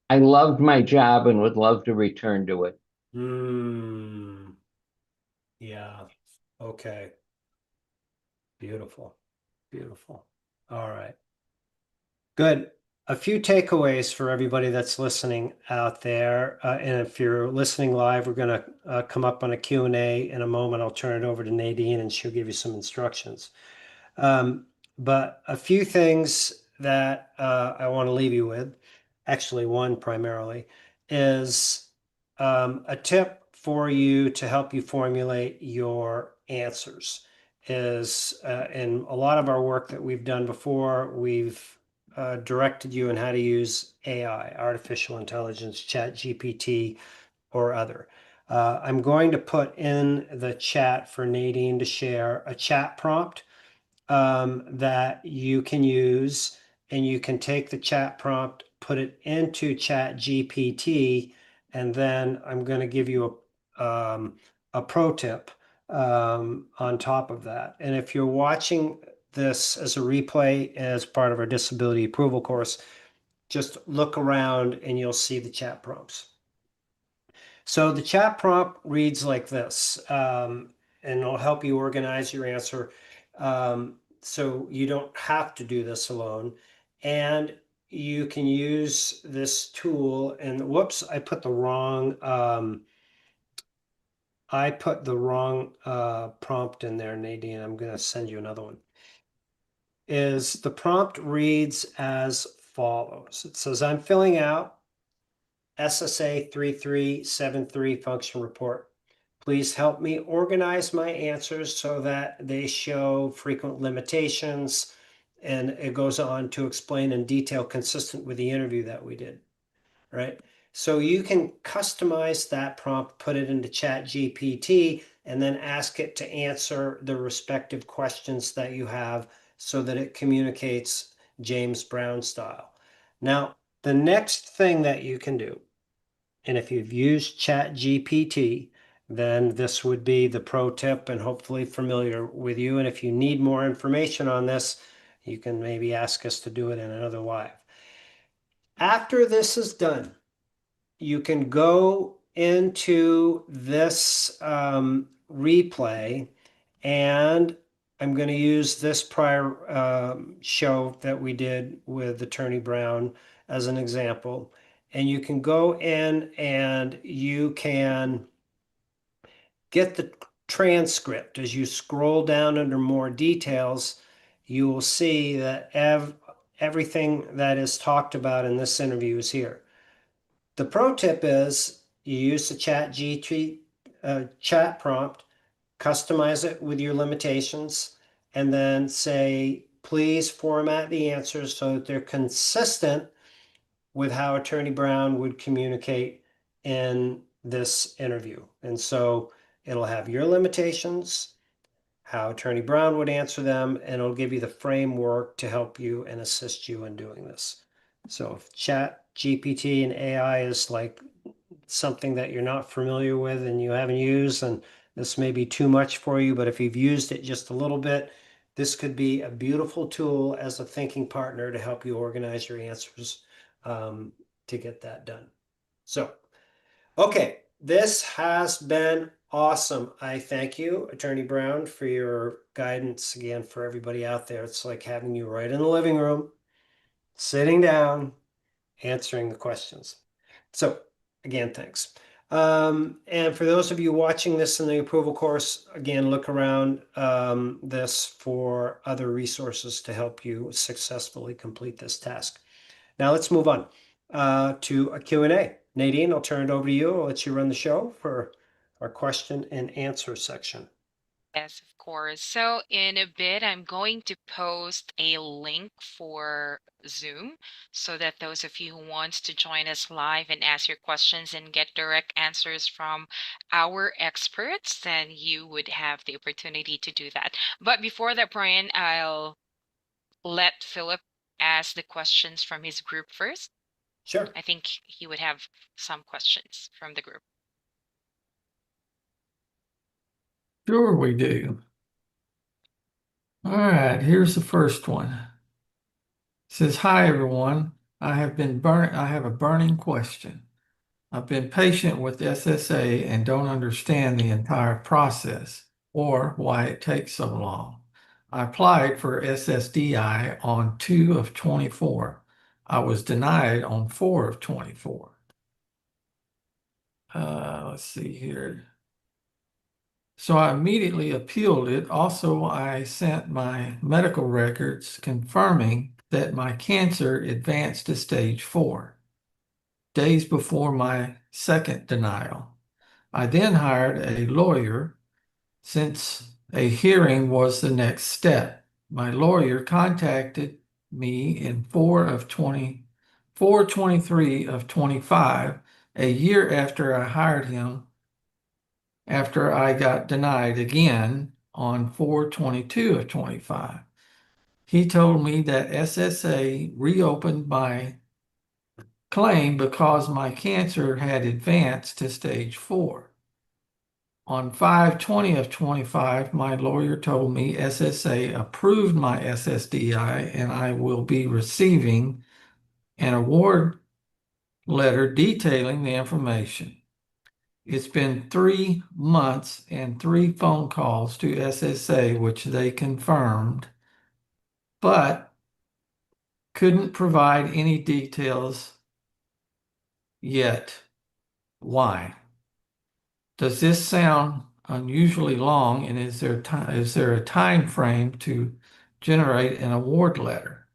I loved my job and would love to return to it. Yeah. Okay. Beautiful. Beautiful. All right. Good. A few takeaways for everybody that's listening out there. And if you're listening live, we're going to come up on a Q&A in a moment. I'll turn it over to Nadine and she'll give you some instructions. But a few things that I want to leave you with, actually one primarily, is a tip for you to help you formulate your answers. Is in a lot of our work that we've done before, we've directed you on how to use AI, artificial intelligence, chat GPT, or other. I'm going to put in the chat for Nadine to share a chat prompt that you can use, and you can take the chat prompt, put it into Chat GPT, and then I'm going to give you a pro tip on top of that. And if you're watching this as a replay as part of our disability approval course, just look around and you'll see the chat prompts. So the chat prompt reads like this, and it'll help you organize your answer. So you don't have to do this alone. And you can use this tool, and whoops, I put the wrong prompt in there, Nadine. I'm going to send you another one. The prompt reads as follows. It says, I'm filling out SSA 3373 function report. Please help me organize my answers so that they show frequent limitations, and it goes on to explain in detail consistent with the interview that we did, right? So you can customize that prompt, put it into Chat GPT, and then ask it to answer the respective questions that you have so that it communicates James Brown style. Now, the next thing that you can do, and if you've used Chat GPT, then this would be the pro tip and hopefully familiar with you. And if you need more information on this, you can maybe ask us to do it in another live. After this is done, you can go into this replay, and I'm going to use this prior show that we did with Attorney Brown as an example. And you can go in and you can get the transcript. As you scroll down under more details, you will see that everything that is talked about in this interview is here. The pro tip is you use the chat prompt, customize it with your limitations, and then say, please format the answers so that they're consistent with how Attorney Brown would communicate in this interview. And so it'll have your limitations, how Attorney Brown would answer them, and it'll give you the framework to help you and assist you in doing this. So if Chat GPT and AI is like something that you're not familiar with and you haven't used, and this may be too much for you, but if you've used it just a little bit, this could be a beautiful tool as a thinking partner to help you organize your answers to get that done. So, okay, this has been awesome. I thank you, Attorney Brown, for your guidance again for everybody out there. It's like having you right in the living room, sitting down, answering the questions. So again, thanks. And for those of you watching this in the approval course, again, look around this for other resources to help you successfully complete this task. Now let's move on to a Q&A. Nadine, I'll turn it over to you. I'll let you run the show for our question and answer section. Yes, of course. So in a bit, I'm going to post a link for Zoom so that those of you who want to join us live and ask your questions and get direct answers from our experts, then you would have the opportunity to do that. But before that, Brian, I'll let Philip ask the questions from his group first. Sure. I think he would have some questions from the group. Sure we do. All right, here's the first one. It says, hi everyone. I have a burning question. I've been patient with SSA and don't understand the entire process or why it takes so long. I applied for SSDI on 2 of 24. I was denied on 4 of 24. Let's see here. So I immediately appealed it. Also, I sent my medical records confirming that my cancer advanced to stage 4, days before my second denial. I then hired a lawyer since a hearing was the next step. My lawyer contacted me in 4/23 of 25, a year after I hired him, after I got denied again on 4/22 of 25. He told me that SSA reopened my claim because my cancer had advanced to stage 4. On 5/20 of 25, my lawyer told me SSA approved my SSDI and I will be receiving an award letter detailing the information. It's been 3 months and 3 phone calls to SSA, which they confirmed, but couldn't provide any details yet. Why? Does this sound unusually long, and is there a time frame to generate an award letter?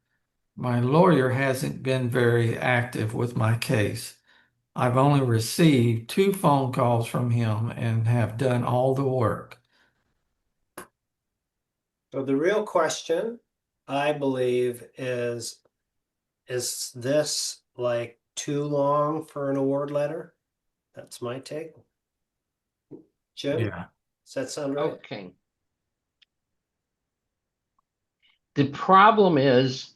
My lawyer hasn't been very active with my case. I've only received 2 phone calls from him and have done all the work. So the real question, I believe, is this like too long for an award letter? That's my take. Jim, Yeah. does that sound right? Okay. The problem is,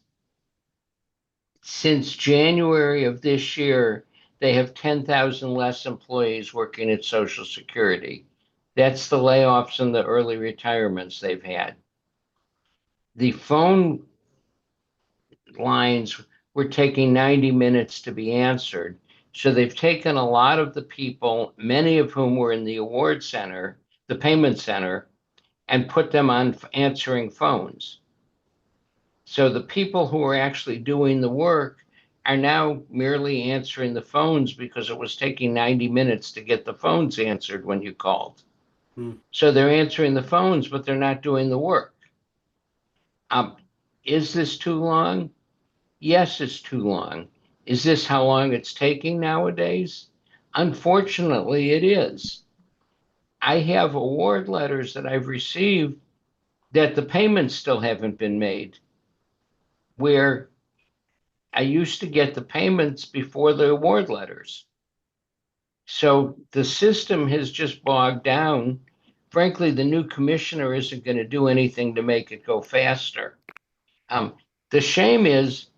since January of this year, they have 10,000 less employees working at Social Security. That's the layoffs and the early retirements they've had. The phone lines were taking 90 minutes to be answered. So they've taken a lot of the people, many of whom were in the award center, the payment center, and put them on answering phones. So the people who are actually doing the work are now merely answering the phones because it was taking 90 minutes to get the phones answered when you called. Hmm. So they're answering the phones, but they're not doing the work. Is this too long? Yes, it's too long. Is this how long it's taking nowadays? Unfortunately, it is. I have award letters that I've received that the payments still haven't been made, where I used to get the payments before the award letters. So the system has just bogged down. Frankly, the new commissioner isn't going to do anything to make it go faster. The shame is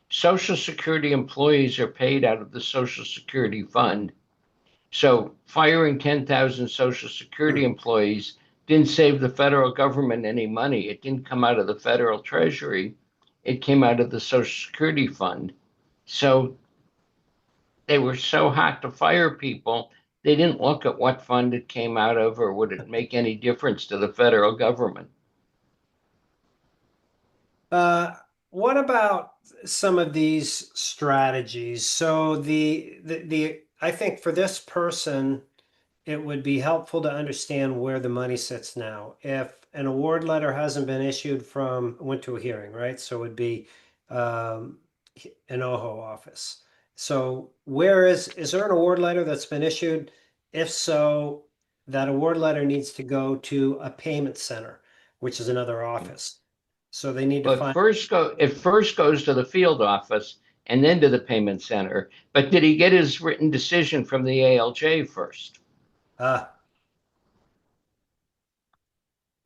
Social Security employees are paid out of the Social Security fund. So firing 10,000 Social Security employees didn't save the federal government any money. It didn't come out of the federal treasury. It came out of the Social Security fund. So they were so hot to fire people, they didn't look at what fund it came out of or would it make any difference to the federal government. What about some of these strategies? So the I think for this person, it would be helpful to understand where the money sits now. If an award letter hasn't been issued went to a hearing, right? So it would be an OHO office. So is there an award letter that's been issued? If so, that award letter needs to go to a payment center, which is another office. So they need to But find, it first goes to the field office and then to the payment center. But did he get his written decision from the ALJ first?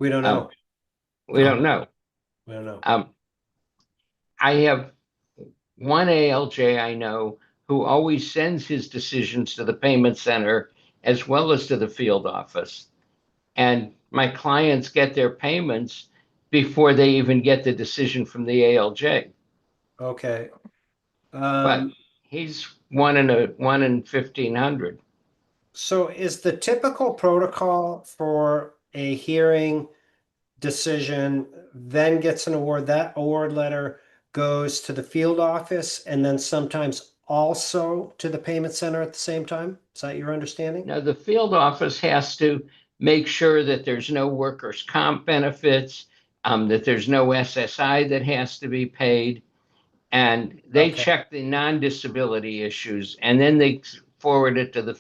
we don't know. We don't know. We don't know. I have one ALJ I know who always sends his decisions to the payment center as well as to the field office. And my clients get their payments before they even get the decision from the ALJ. Okay. But he's one in 1,500. So is the typical protocol for a hearing decision, then gets an award, that award letter goes to the field office and then sometimes also to the payment center at the same time? Is that your understanding? Now, the field office has to make sure that there's no workers' comp benefits, that there's no SSI that has to be paid. And they Okay. check the non-disability issues, and then they forward it to the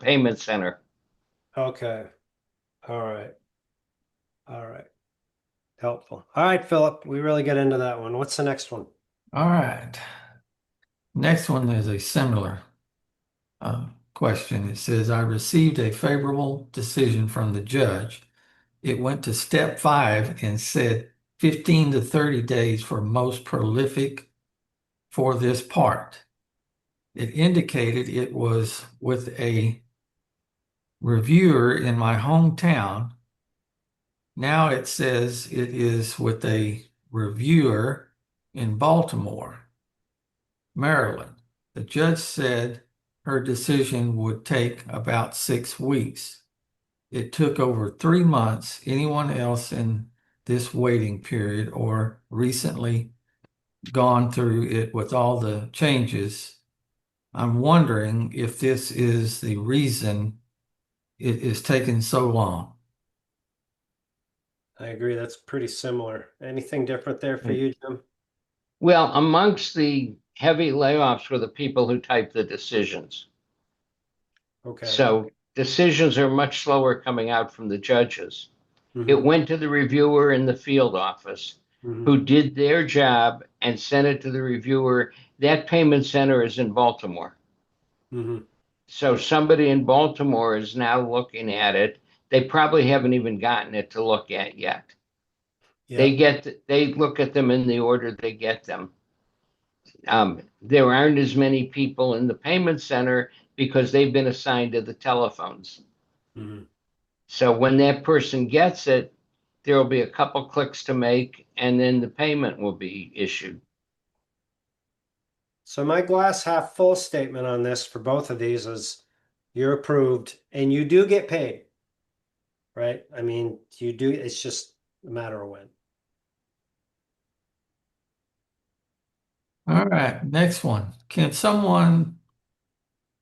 payment center. Okay. All right. All right. Helpful. All right, Philip, we really get into that one. What's the next one? All right. Next one is a similar question. It says, I received a favorable decision from the judge. It went to step 5 and said 15 to 30 days for most prolific for this part. It indicated it was with a reviewer in my hometown. Now it says it is with a reviewer in Baltimore, Maryland. The judge said her decision would take about 6 weeks. It took over 3 months. Anyone else in this waiting period or recently gone through it with all the changes? I'm wondering if this is the reason it is taking so long. I agree. That's pretty similar. Anything different there for you, Jim? Well, amongst the heavy layoffs were the people who type the decisions. Okay. So decisions are much slower coming out from the judges. Mhm. It went to the reviewer in the field office, Mhm. who did their job and sent it to the reviewer. That payment center is in Baltimore. Mhm. So somebody in Baltimore is now looking at it. They probably haven't even gotten it to look at yet. Yeah. They look at them in the order they get them. There aren't as many people in the payment center because they've been assigned to the telephones. Mhm. So when that person gets it, there will be a couple clicks to make, and then the payment will be issued. So my glass half full statement on this for both of these is you're approved and you do get paid, right? I mean, you do, it's just a matter of when. All right, next one. Can someone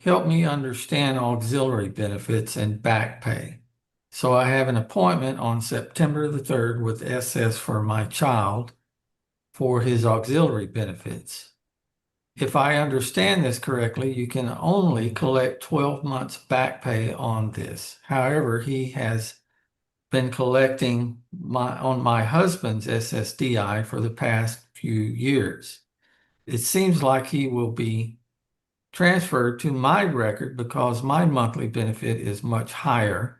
help me understand auxiliary benefits and back pay? So I have an appointment on September the 3rd with SS for my child for his auxiliary benefits. If I understand this correctly, you can only collect 12 months back pay on this. However, he has been collecting on my husband's SSDI for the past few years. It seems like he will be transferred to my record because my monthly benefit is much higher.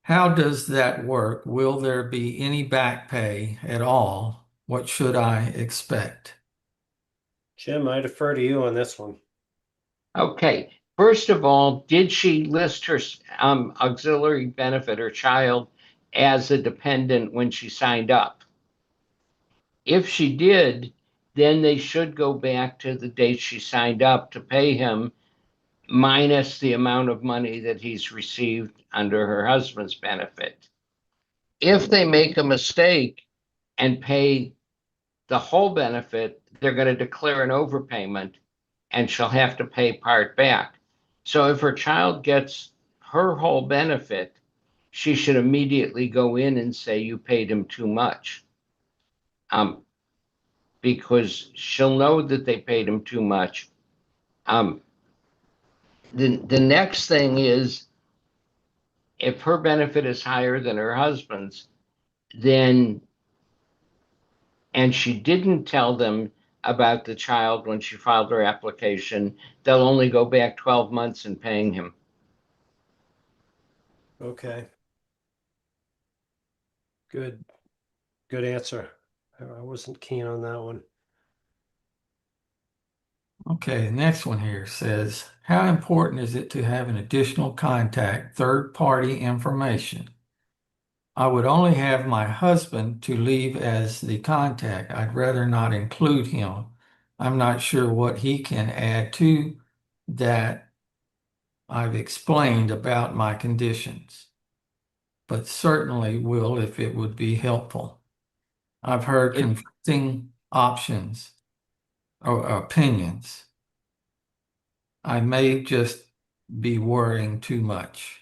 How does that work? Will there be any back pay at all? What should I expect? Jim, I defer to you on this one. Okay. First of all, did she list her auxiliary benefit, her child, as a dependent when she signed up? If she did, then they should go back to the date she signed up to pay him minus the amount of money that he's received under her husband's benefit. If they make a mistake and pay the whole benefit, they're going to declare an overpayment and she'll have to pay part back. So if her child gets her whole benefit, she should immediately go in and say, you paid him too much. Because she'll know that they paid him too much. The next thing is, if her benefit is higher than her husband's, then, and she didn't tell them about the child when she filed her application, they'll only go back 12 months in paying him. Okay. Good. Good answer. I wasn't keen on that one. Okay, the next one here says, how important is it to have an additional contact, third-party information? I would only have my husband to leave as the contact. I'd rather not include him. I'm not sure what he can add to that. I've explained about my conditions, but certainly will if it would be helpful. I've heard It, conflicting options or opinions. I may just be worrying too much.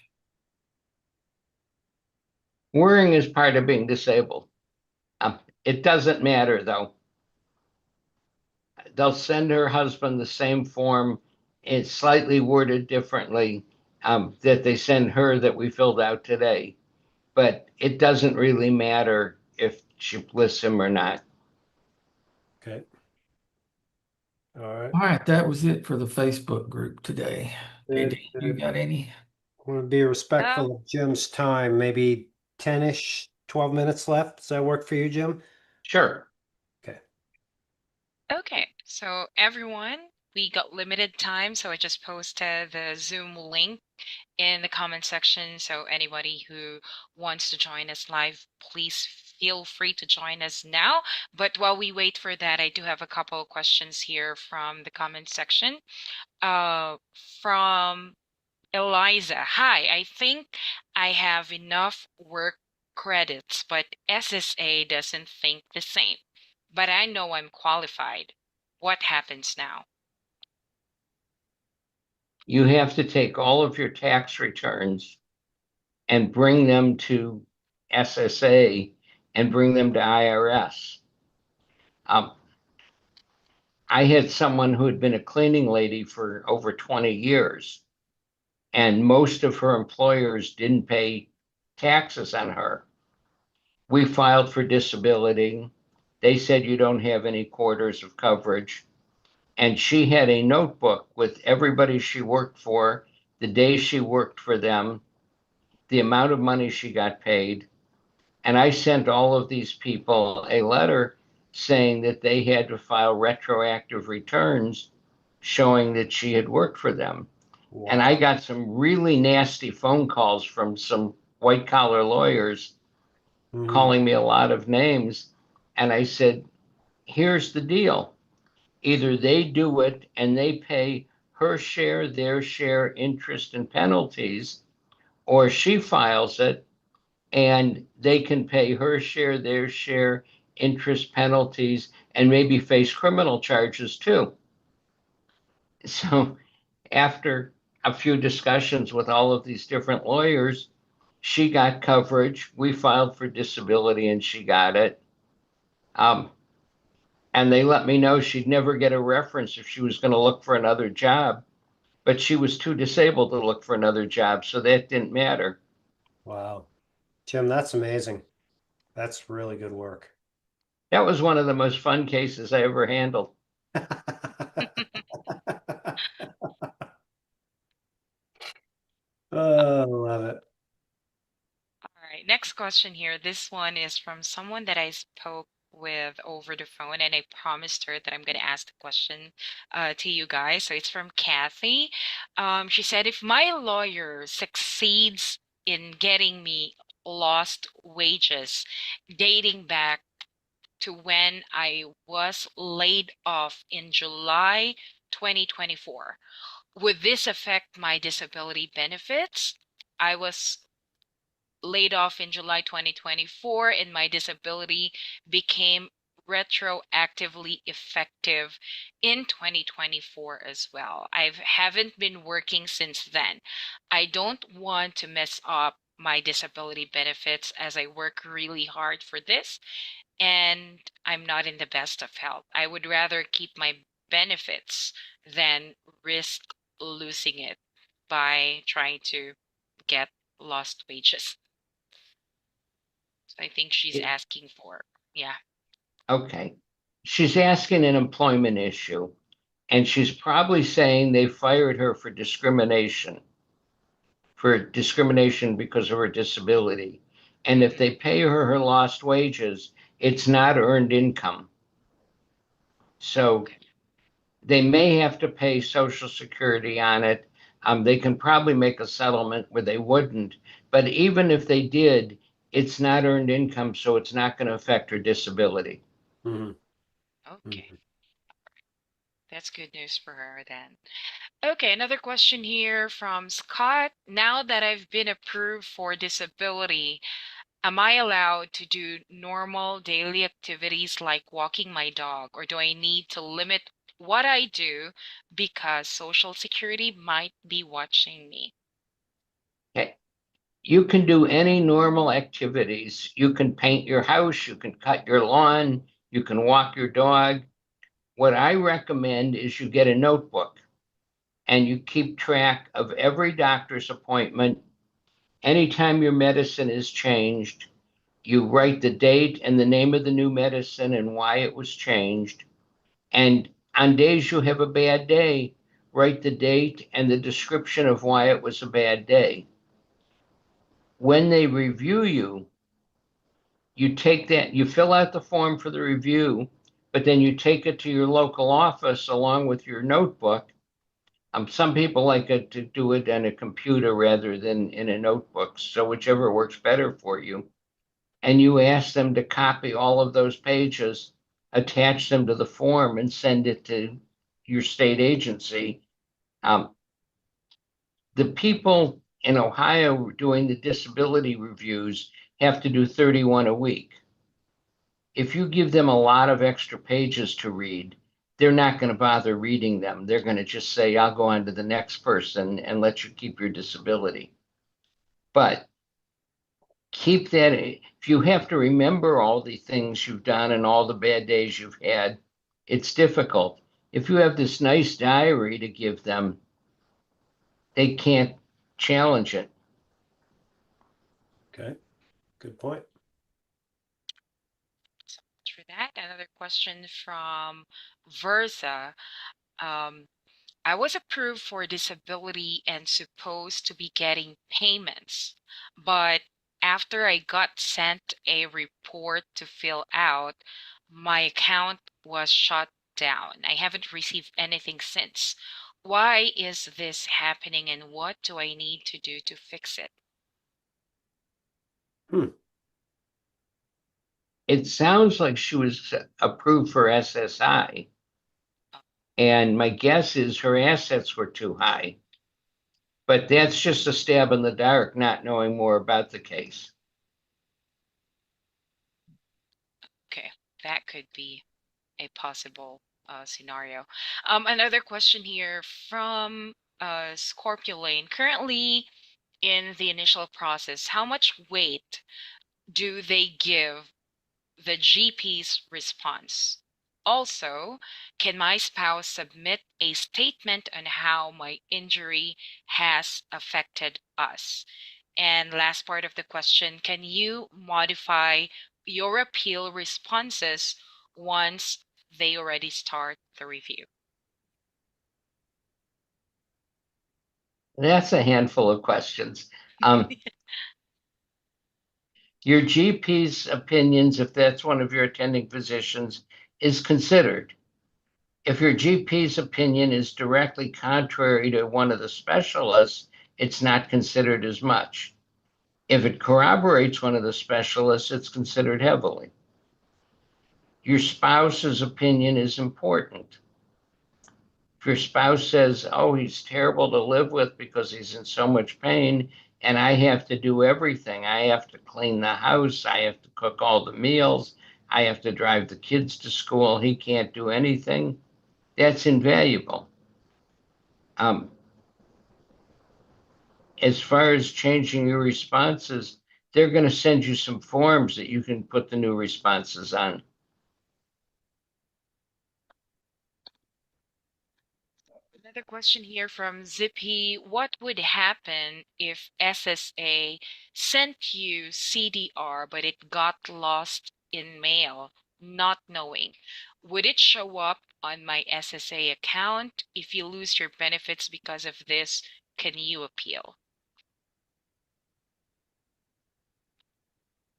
worrying is part of being disabled. It doesn't matter though. they'll send her husband the same form. It's slightly worded differently, that they send her that we filled out today. But it doesn't really matter if she lists him or not. Okay. All right. All right, that was it for the Facebook group today. Hey, Good, Dan, you good. got any? I want to be respectful of Jim's time, maybe 10-ish, 12 minutes left. Does that work for you, Jim? Sure. Okay. Okay, so everyone, we got limited time, so I just posted the Zoom link in the comment section. So anybody who wants to join us live, please feel free to join us now. But while we wait for that, I do have a couple of questions here from the comment section. From Eliza. Hi, I think I have enough work credits, but SSA doesn't think the same. But I know I'm qualified. What happens now? You have to take all of your tax returns and bring them to SSA and bring them to IRS. I had someone who had been a cleaning lady for over 20 years, and most of her employers didn't pay taxes on her. We filed for disability. They said you don't have any quarters of coverage. And she had a notebook with everybody she worked for, the days she worked for them, the amount of money she got paid. And I sent all of these people a letter saying that they had to file retroactive returns showing that she had worked for them. And I Wow. got some really nasty phone calls from some white collar lawyers Mhm. calling me a lot of names. And I said, here's the deal. Either they do it and they pay her share, their share, interest, and penalties, or she files it and they can pay her share, their share, interest, penalties, and maybe face criminal charges too. So after a few discussions with all of these different lawyers, she got coverage. We filed for disability and she got it. And they let me know she'd never get a reference if she was going to look for another job, but she was too disabled to look for another job, so that didn't matter. Wow. Jim, that's amazing. That's really good work. That was one of the most fun cases I ever handled. Oh, love it. All right, next question here. This one is from someone that I spoke with over the phone, and I promised her that I'm going to ask the question to you guys. So it's from Kathy. She said, if my lawyer succeeds in getting me lost wages dating back to when I was laid off in July 2024, would this affect my disability benefits? I was laid off in July 2024 and my disability became retroactively effective in 2024 as well. I haven't been working since then. I don't want to mess up my disability benefits as I work really hard for this and I'm not in the best of health. I would rather keep my benefits than risk losing it by trying to get lost wages. So I think she's asking for, yeah. Okay. She's asking an employment issue, and she's probably saying they fired her for discrimination because of her disability. And if they pay her her lost wages, it's not earned income. So they may have to pay Social Security on it. They can probably make a settlement where they wouldn't. But even if they did, it's not earned income, so it's not going to affect her disability. Mhm. Okay, Mhm. that's good news for her then. Okay, another question here from Scott. Now that I've been approved for disability, am I allowed to do normal daily activities like walking my dog, or do I need to limit what I do because Social Security might be watching me? Okay. You can do any normal activities. You can paint your house, you can cut your lawn, you can walk your dog. What I recommend is you get a notebook and you keep track of every doctor's appointment. Anytime your medicine is changed, you write the date and the name of the new medicine and why it was changed. And on days you have a bad day, write the date and the description of why it was a bad day. When they review you, you take that, you fill out the form for the review, but then you take it to your local office along with your notebook. Some people like to do it on a computer rather than in a notebook, so whichever works better for you. And you ask them to copy all of those pages, attach them to the form, and send it to your state agency. The people in Ohio doing the disability reviews have to do 31 a week. If you give them a lot of extra pages to read, they're not going to bother reading them. They're going to just say, I'll go on to the next person and let you keep your disability. But keep that, if you have to remember all the things you've done and all the bad days you've had, it's difficult. If you have this nice diary to give them, they can't challenge it. Okay, good point. So much for that. Another question from Versa. Um, I was approved for disability and supposed to be getting payments, but after I got sent a report to fill out, my account was shut down. I haven't received anything since. Why is this happening and what do I need to do to fix it? It sounds like she was approved for SSI. And my guess is her assets were too high. But that's just a stab in the dark, not knowing more about the case. Okay, that could be a possible scenario. Another question here from Scorpio Lane. Currently in the initial process, how much weight do they give the GP's response? Also, can my spouse submit a statement on how my injury has affected us? And last part of the question, can you modify your appeal responses once they already start the review? That's a handful of questions. Your GP's opinions, if that's one of your attending physicians, is considered. If your GP's opinion is directly contrary to one of the specialists, it's not considered as much. If it corroborates one of the specialists, it's considered heavily. Your spouse's opinion is important. If your spouse says, oh, he's terrible to live with because he's in so much pain, and I have to do everything. I have to clean the house. I have to cook all the meals. I have to drive the kids to school. He can't do anything. That's invaluable. As far as changing your responses, they're going to send you some forms that you can put the new responses on. Another question here from Zippy. What would happen if SSA sent you CDR, but it got lost in mail, not knowing? Would it show up on my SSA account? If you lose your benefits because of this, can you appeal?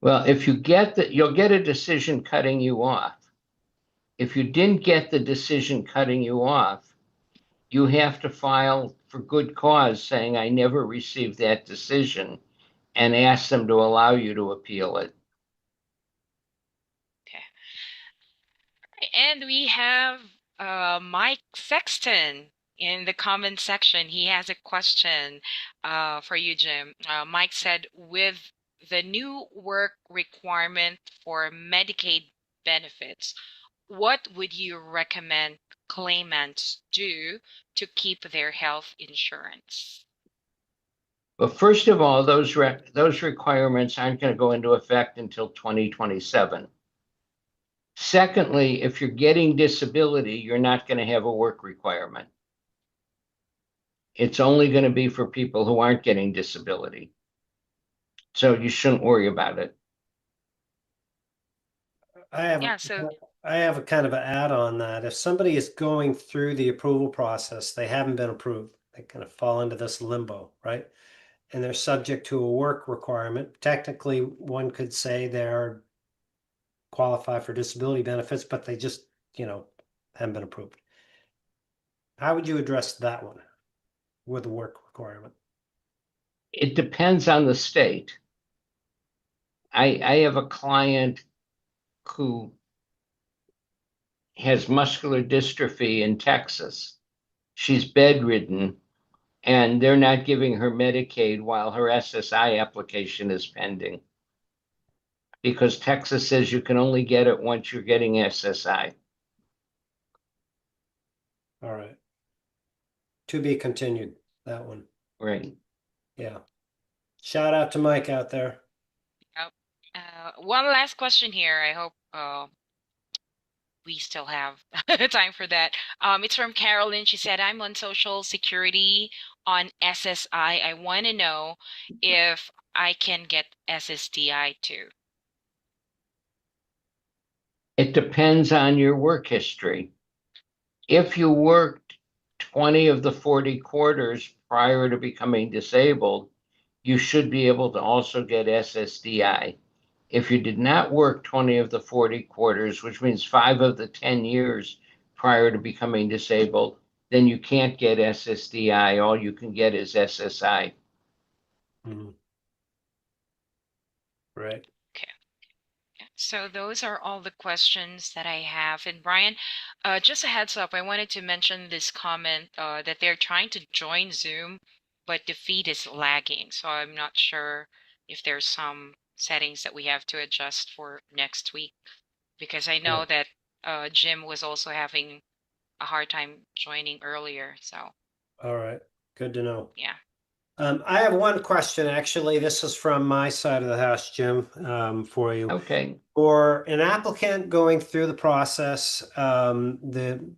Well, if you get that, you'll get a decision cutting you off. If you didn't get the decision cutting you off, you have to file for good cause saying, I never received that decision, and ask them to allow you to appeal it. Okay. And we have Mike Sexton in the comment section. He has a question for you, Jim. Mike said, with the new work requirement for Medicaid benefits, what would you recommend claimants do to keep their health insurance? But first of all, those requirements aren't going to go into effect until 2027. Secondly, if you're getting disability, you're not going to have a work requirement. It's only going to be for people who aren't getting disability. So you shouldn't worry about it. Yeah, so I have a kind of an add on that. If somebody is going through the approval process, they haven't been approved, they kind of fall into this limbo, right? And they're subject to a work requirement. Technically, one could say they're qualify for disability benefits, but they just, haven't been approved. How would you address that one with a work requirement? It depends on the state. I have a client who has muscular dystrophy in Texas. She's bedridden, and they're not giving her Medicaid while her SSI application is pending. Because Texas says you can only get it once you're getting SSI. All right. To be continued, that one. Right. Yeah. Shout out to Mike out there. one last question here. I hope we still have time for that. It's from Carolyn. She said, I'm on Social Security on SSI. I want to know if I can get SSDI too. It depends on your work history. If you worked 20 of the 40 quarters prior to becoming disabled, you should be able to also get SSDI. If you did not work 20 of the 40 quarters, which means 5 of the 10 years prior to becoming disabled, then you can't get SSDI. All you can get is SSI. Mhm. Right. Okay. So those are all the questions that I have. And Brian, just a heads up, I wanted to mention this comment that they're trying to join Zoom, but the feed is lagging. So I'm not sure if there's some settings that we have to adjust for next week, because I know that Jim was also having a hard time joining earlier. So All right. Good to know. yeah. I have one question, actually. This is from my side of the house, Jim, for you. Okay. For an applicant going through the process, the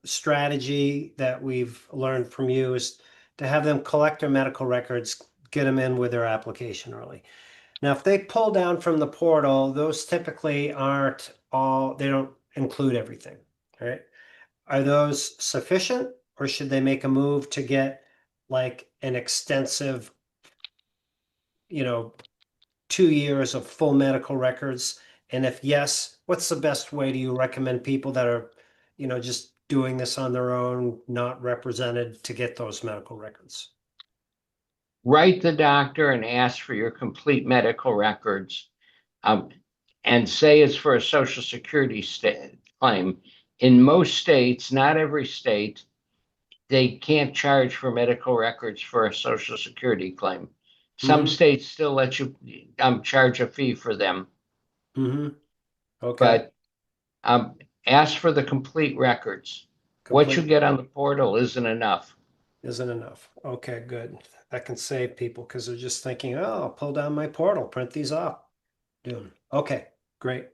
strategy that we've learned from you is to have them collect their medical records, get them in with their application early. Now, if they pull down from the portal, those typically aren't all, they don't include everything, right? Are those sufficient, or should they make a move to get like an extensive, 2 years of full medical records? And if yes, what's the best way do you recommend people that are, just doing this on their own, not represented, to get those medical records? Write the doctor and ask for your complete medical records, and say it's for a Social Security claim. In most states, not every state, they can't charge for medical records for a Social Security claim. Some Mhm. states still let you charge a fee for them, Okay, but ask for the complete records. What you complete get on the portal isn't enough. isn't enough. Okay, good. That can save people because they're just thinking, oh, I'll pull down my portal, print these off. Okay, great.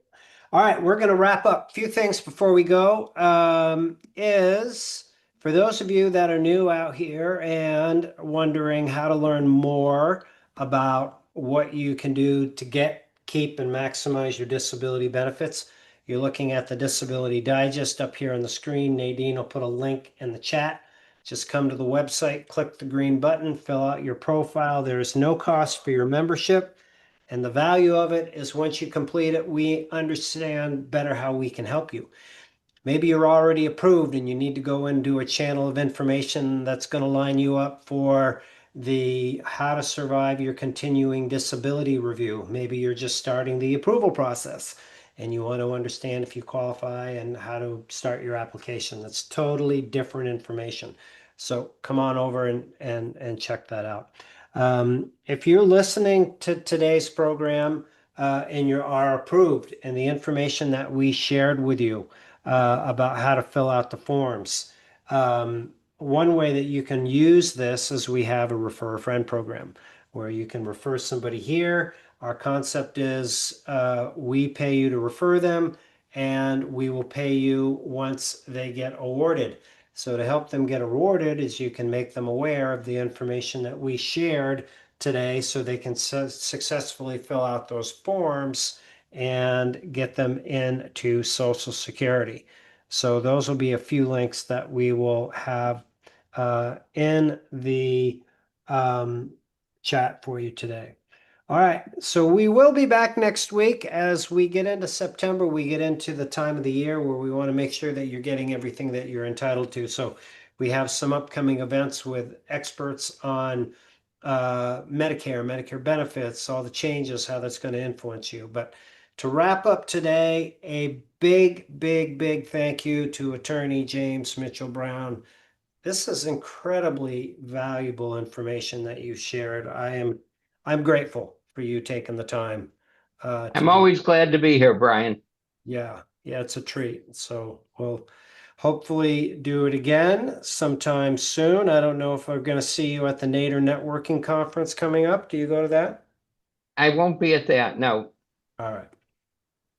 All right, we're going to wrap up. A few things before we go. Is for those of you that are new out here and wondering how to learn more about what you can do to get, keep, and maximize your disability benefits, you're looking at the Disability Digest up here on the screen. Nadine will put a link in the chat. Just come to the website, click the green button, fill out your profile. There is no cost for your membership. And the value of it is once you complete it, we understand better how we can help you. Maybe you're already approved and you need to go into a channel of information that's going to line you up for the how to survive your continuing disability review. Maybe you're just starting the approval process and you want to understand if you qualify and how to start your application. That's totally different information. So come on over and check that out. If you're listening to today's program and you are approved and the information that we shared with you about how to fill out the forms, one way that you can use this is we have a refer a friend program where you can refer somebody here. Our concept is we pay you to refer them, and we will pay you once they get awarded. So to help them get awarded is you can make them aware of the information that we shared today so they can successfully fill out those forms and get them into Social Security. So those will be a few links that we will have in the chat for you today. All right, so we will be back next week. As we get into September, we get into the time of the year where we want to make sure that you're getting everything that you're entitled to. So we have some upcoming events with experts on Medicare benefits, all the changes, how that's going to influence you. But to wrap up today, a big thank you to Attorney James Mitchell Brown. This is incredibly valuable information that you shared. I'm grateful for you taking the time to I'm do. always glad to be here, Brian. Yeah, it's a treat. So we'll hopefully do it again sometime soon. I don't know if we're going to see you at the Nader Networking Conference coming up. Do you go to that? I won't be at that. No. All right.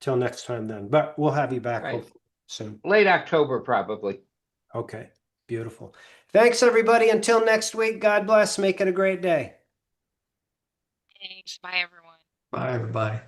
Till next time then. But we'll have you back Right. hopefully soon. Late October, probably. Okay. Beautiful. Thanks, everybody. Until next week, God bless. Make it a great day. Thanks. Bye, everyone. Bye, everybody.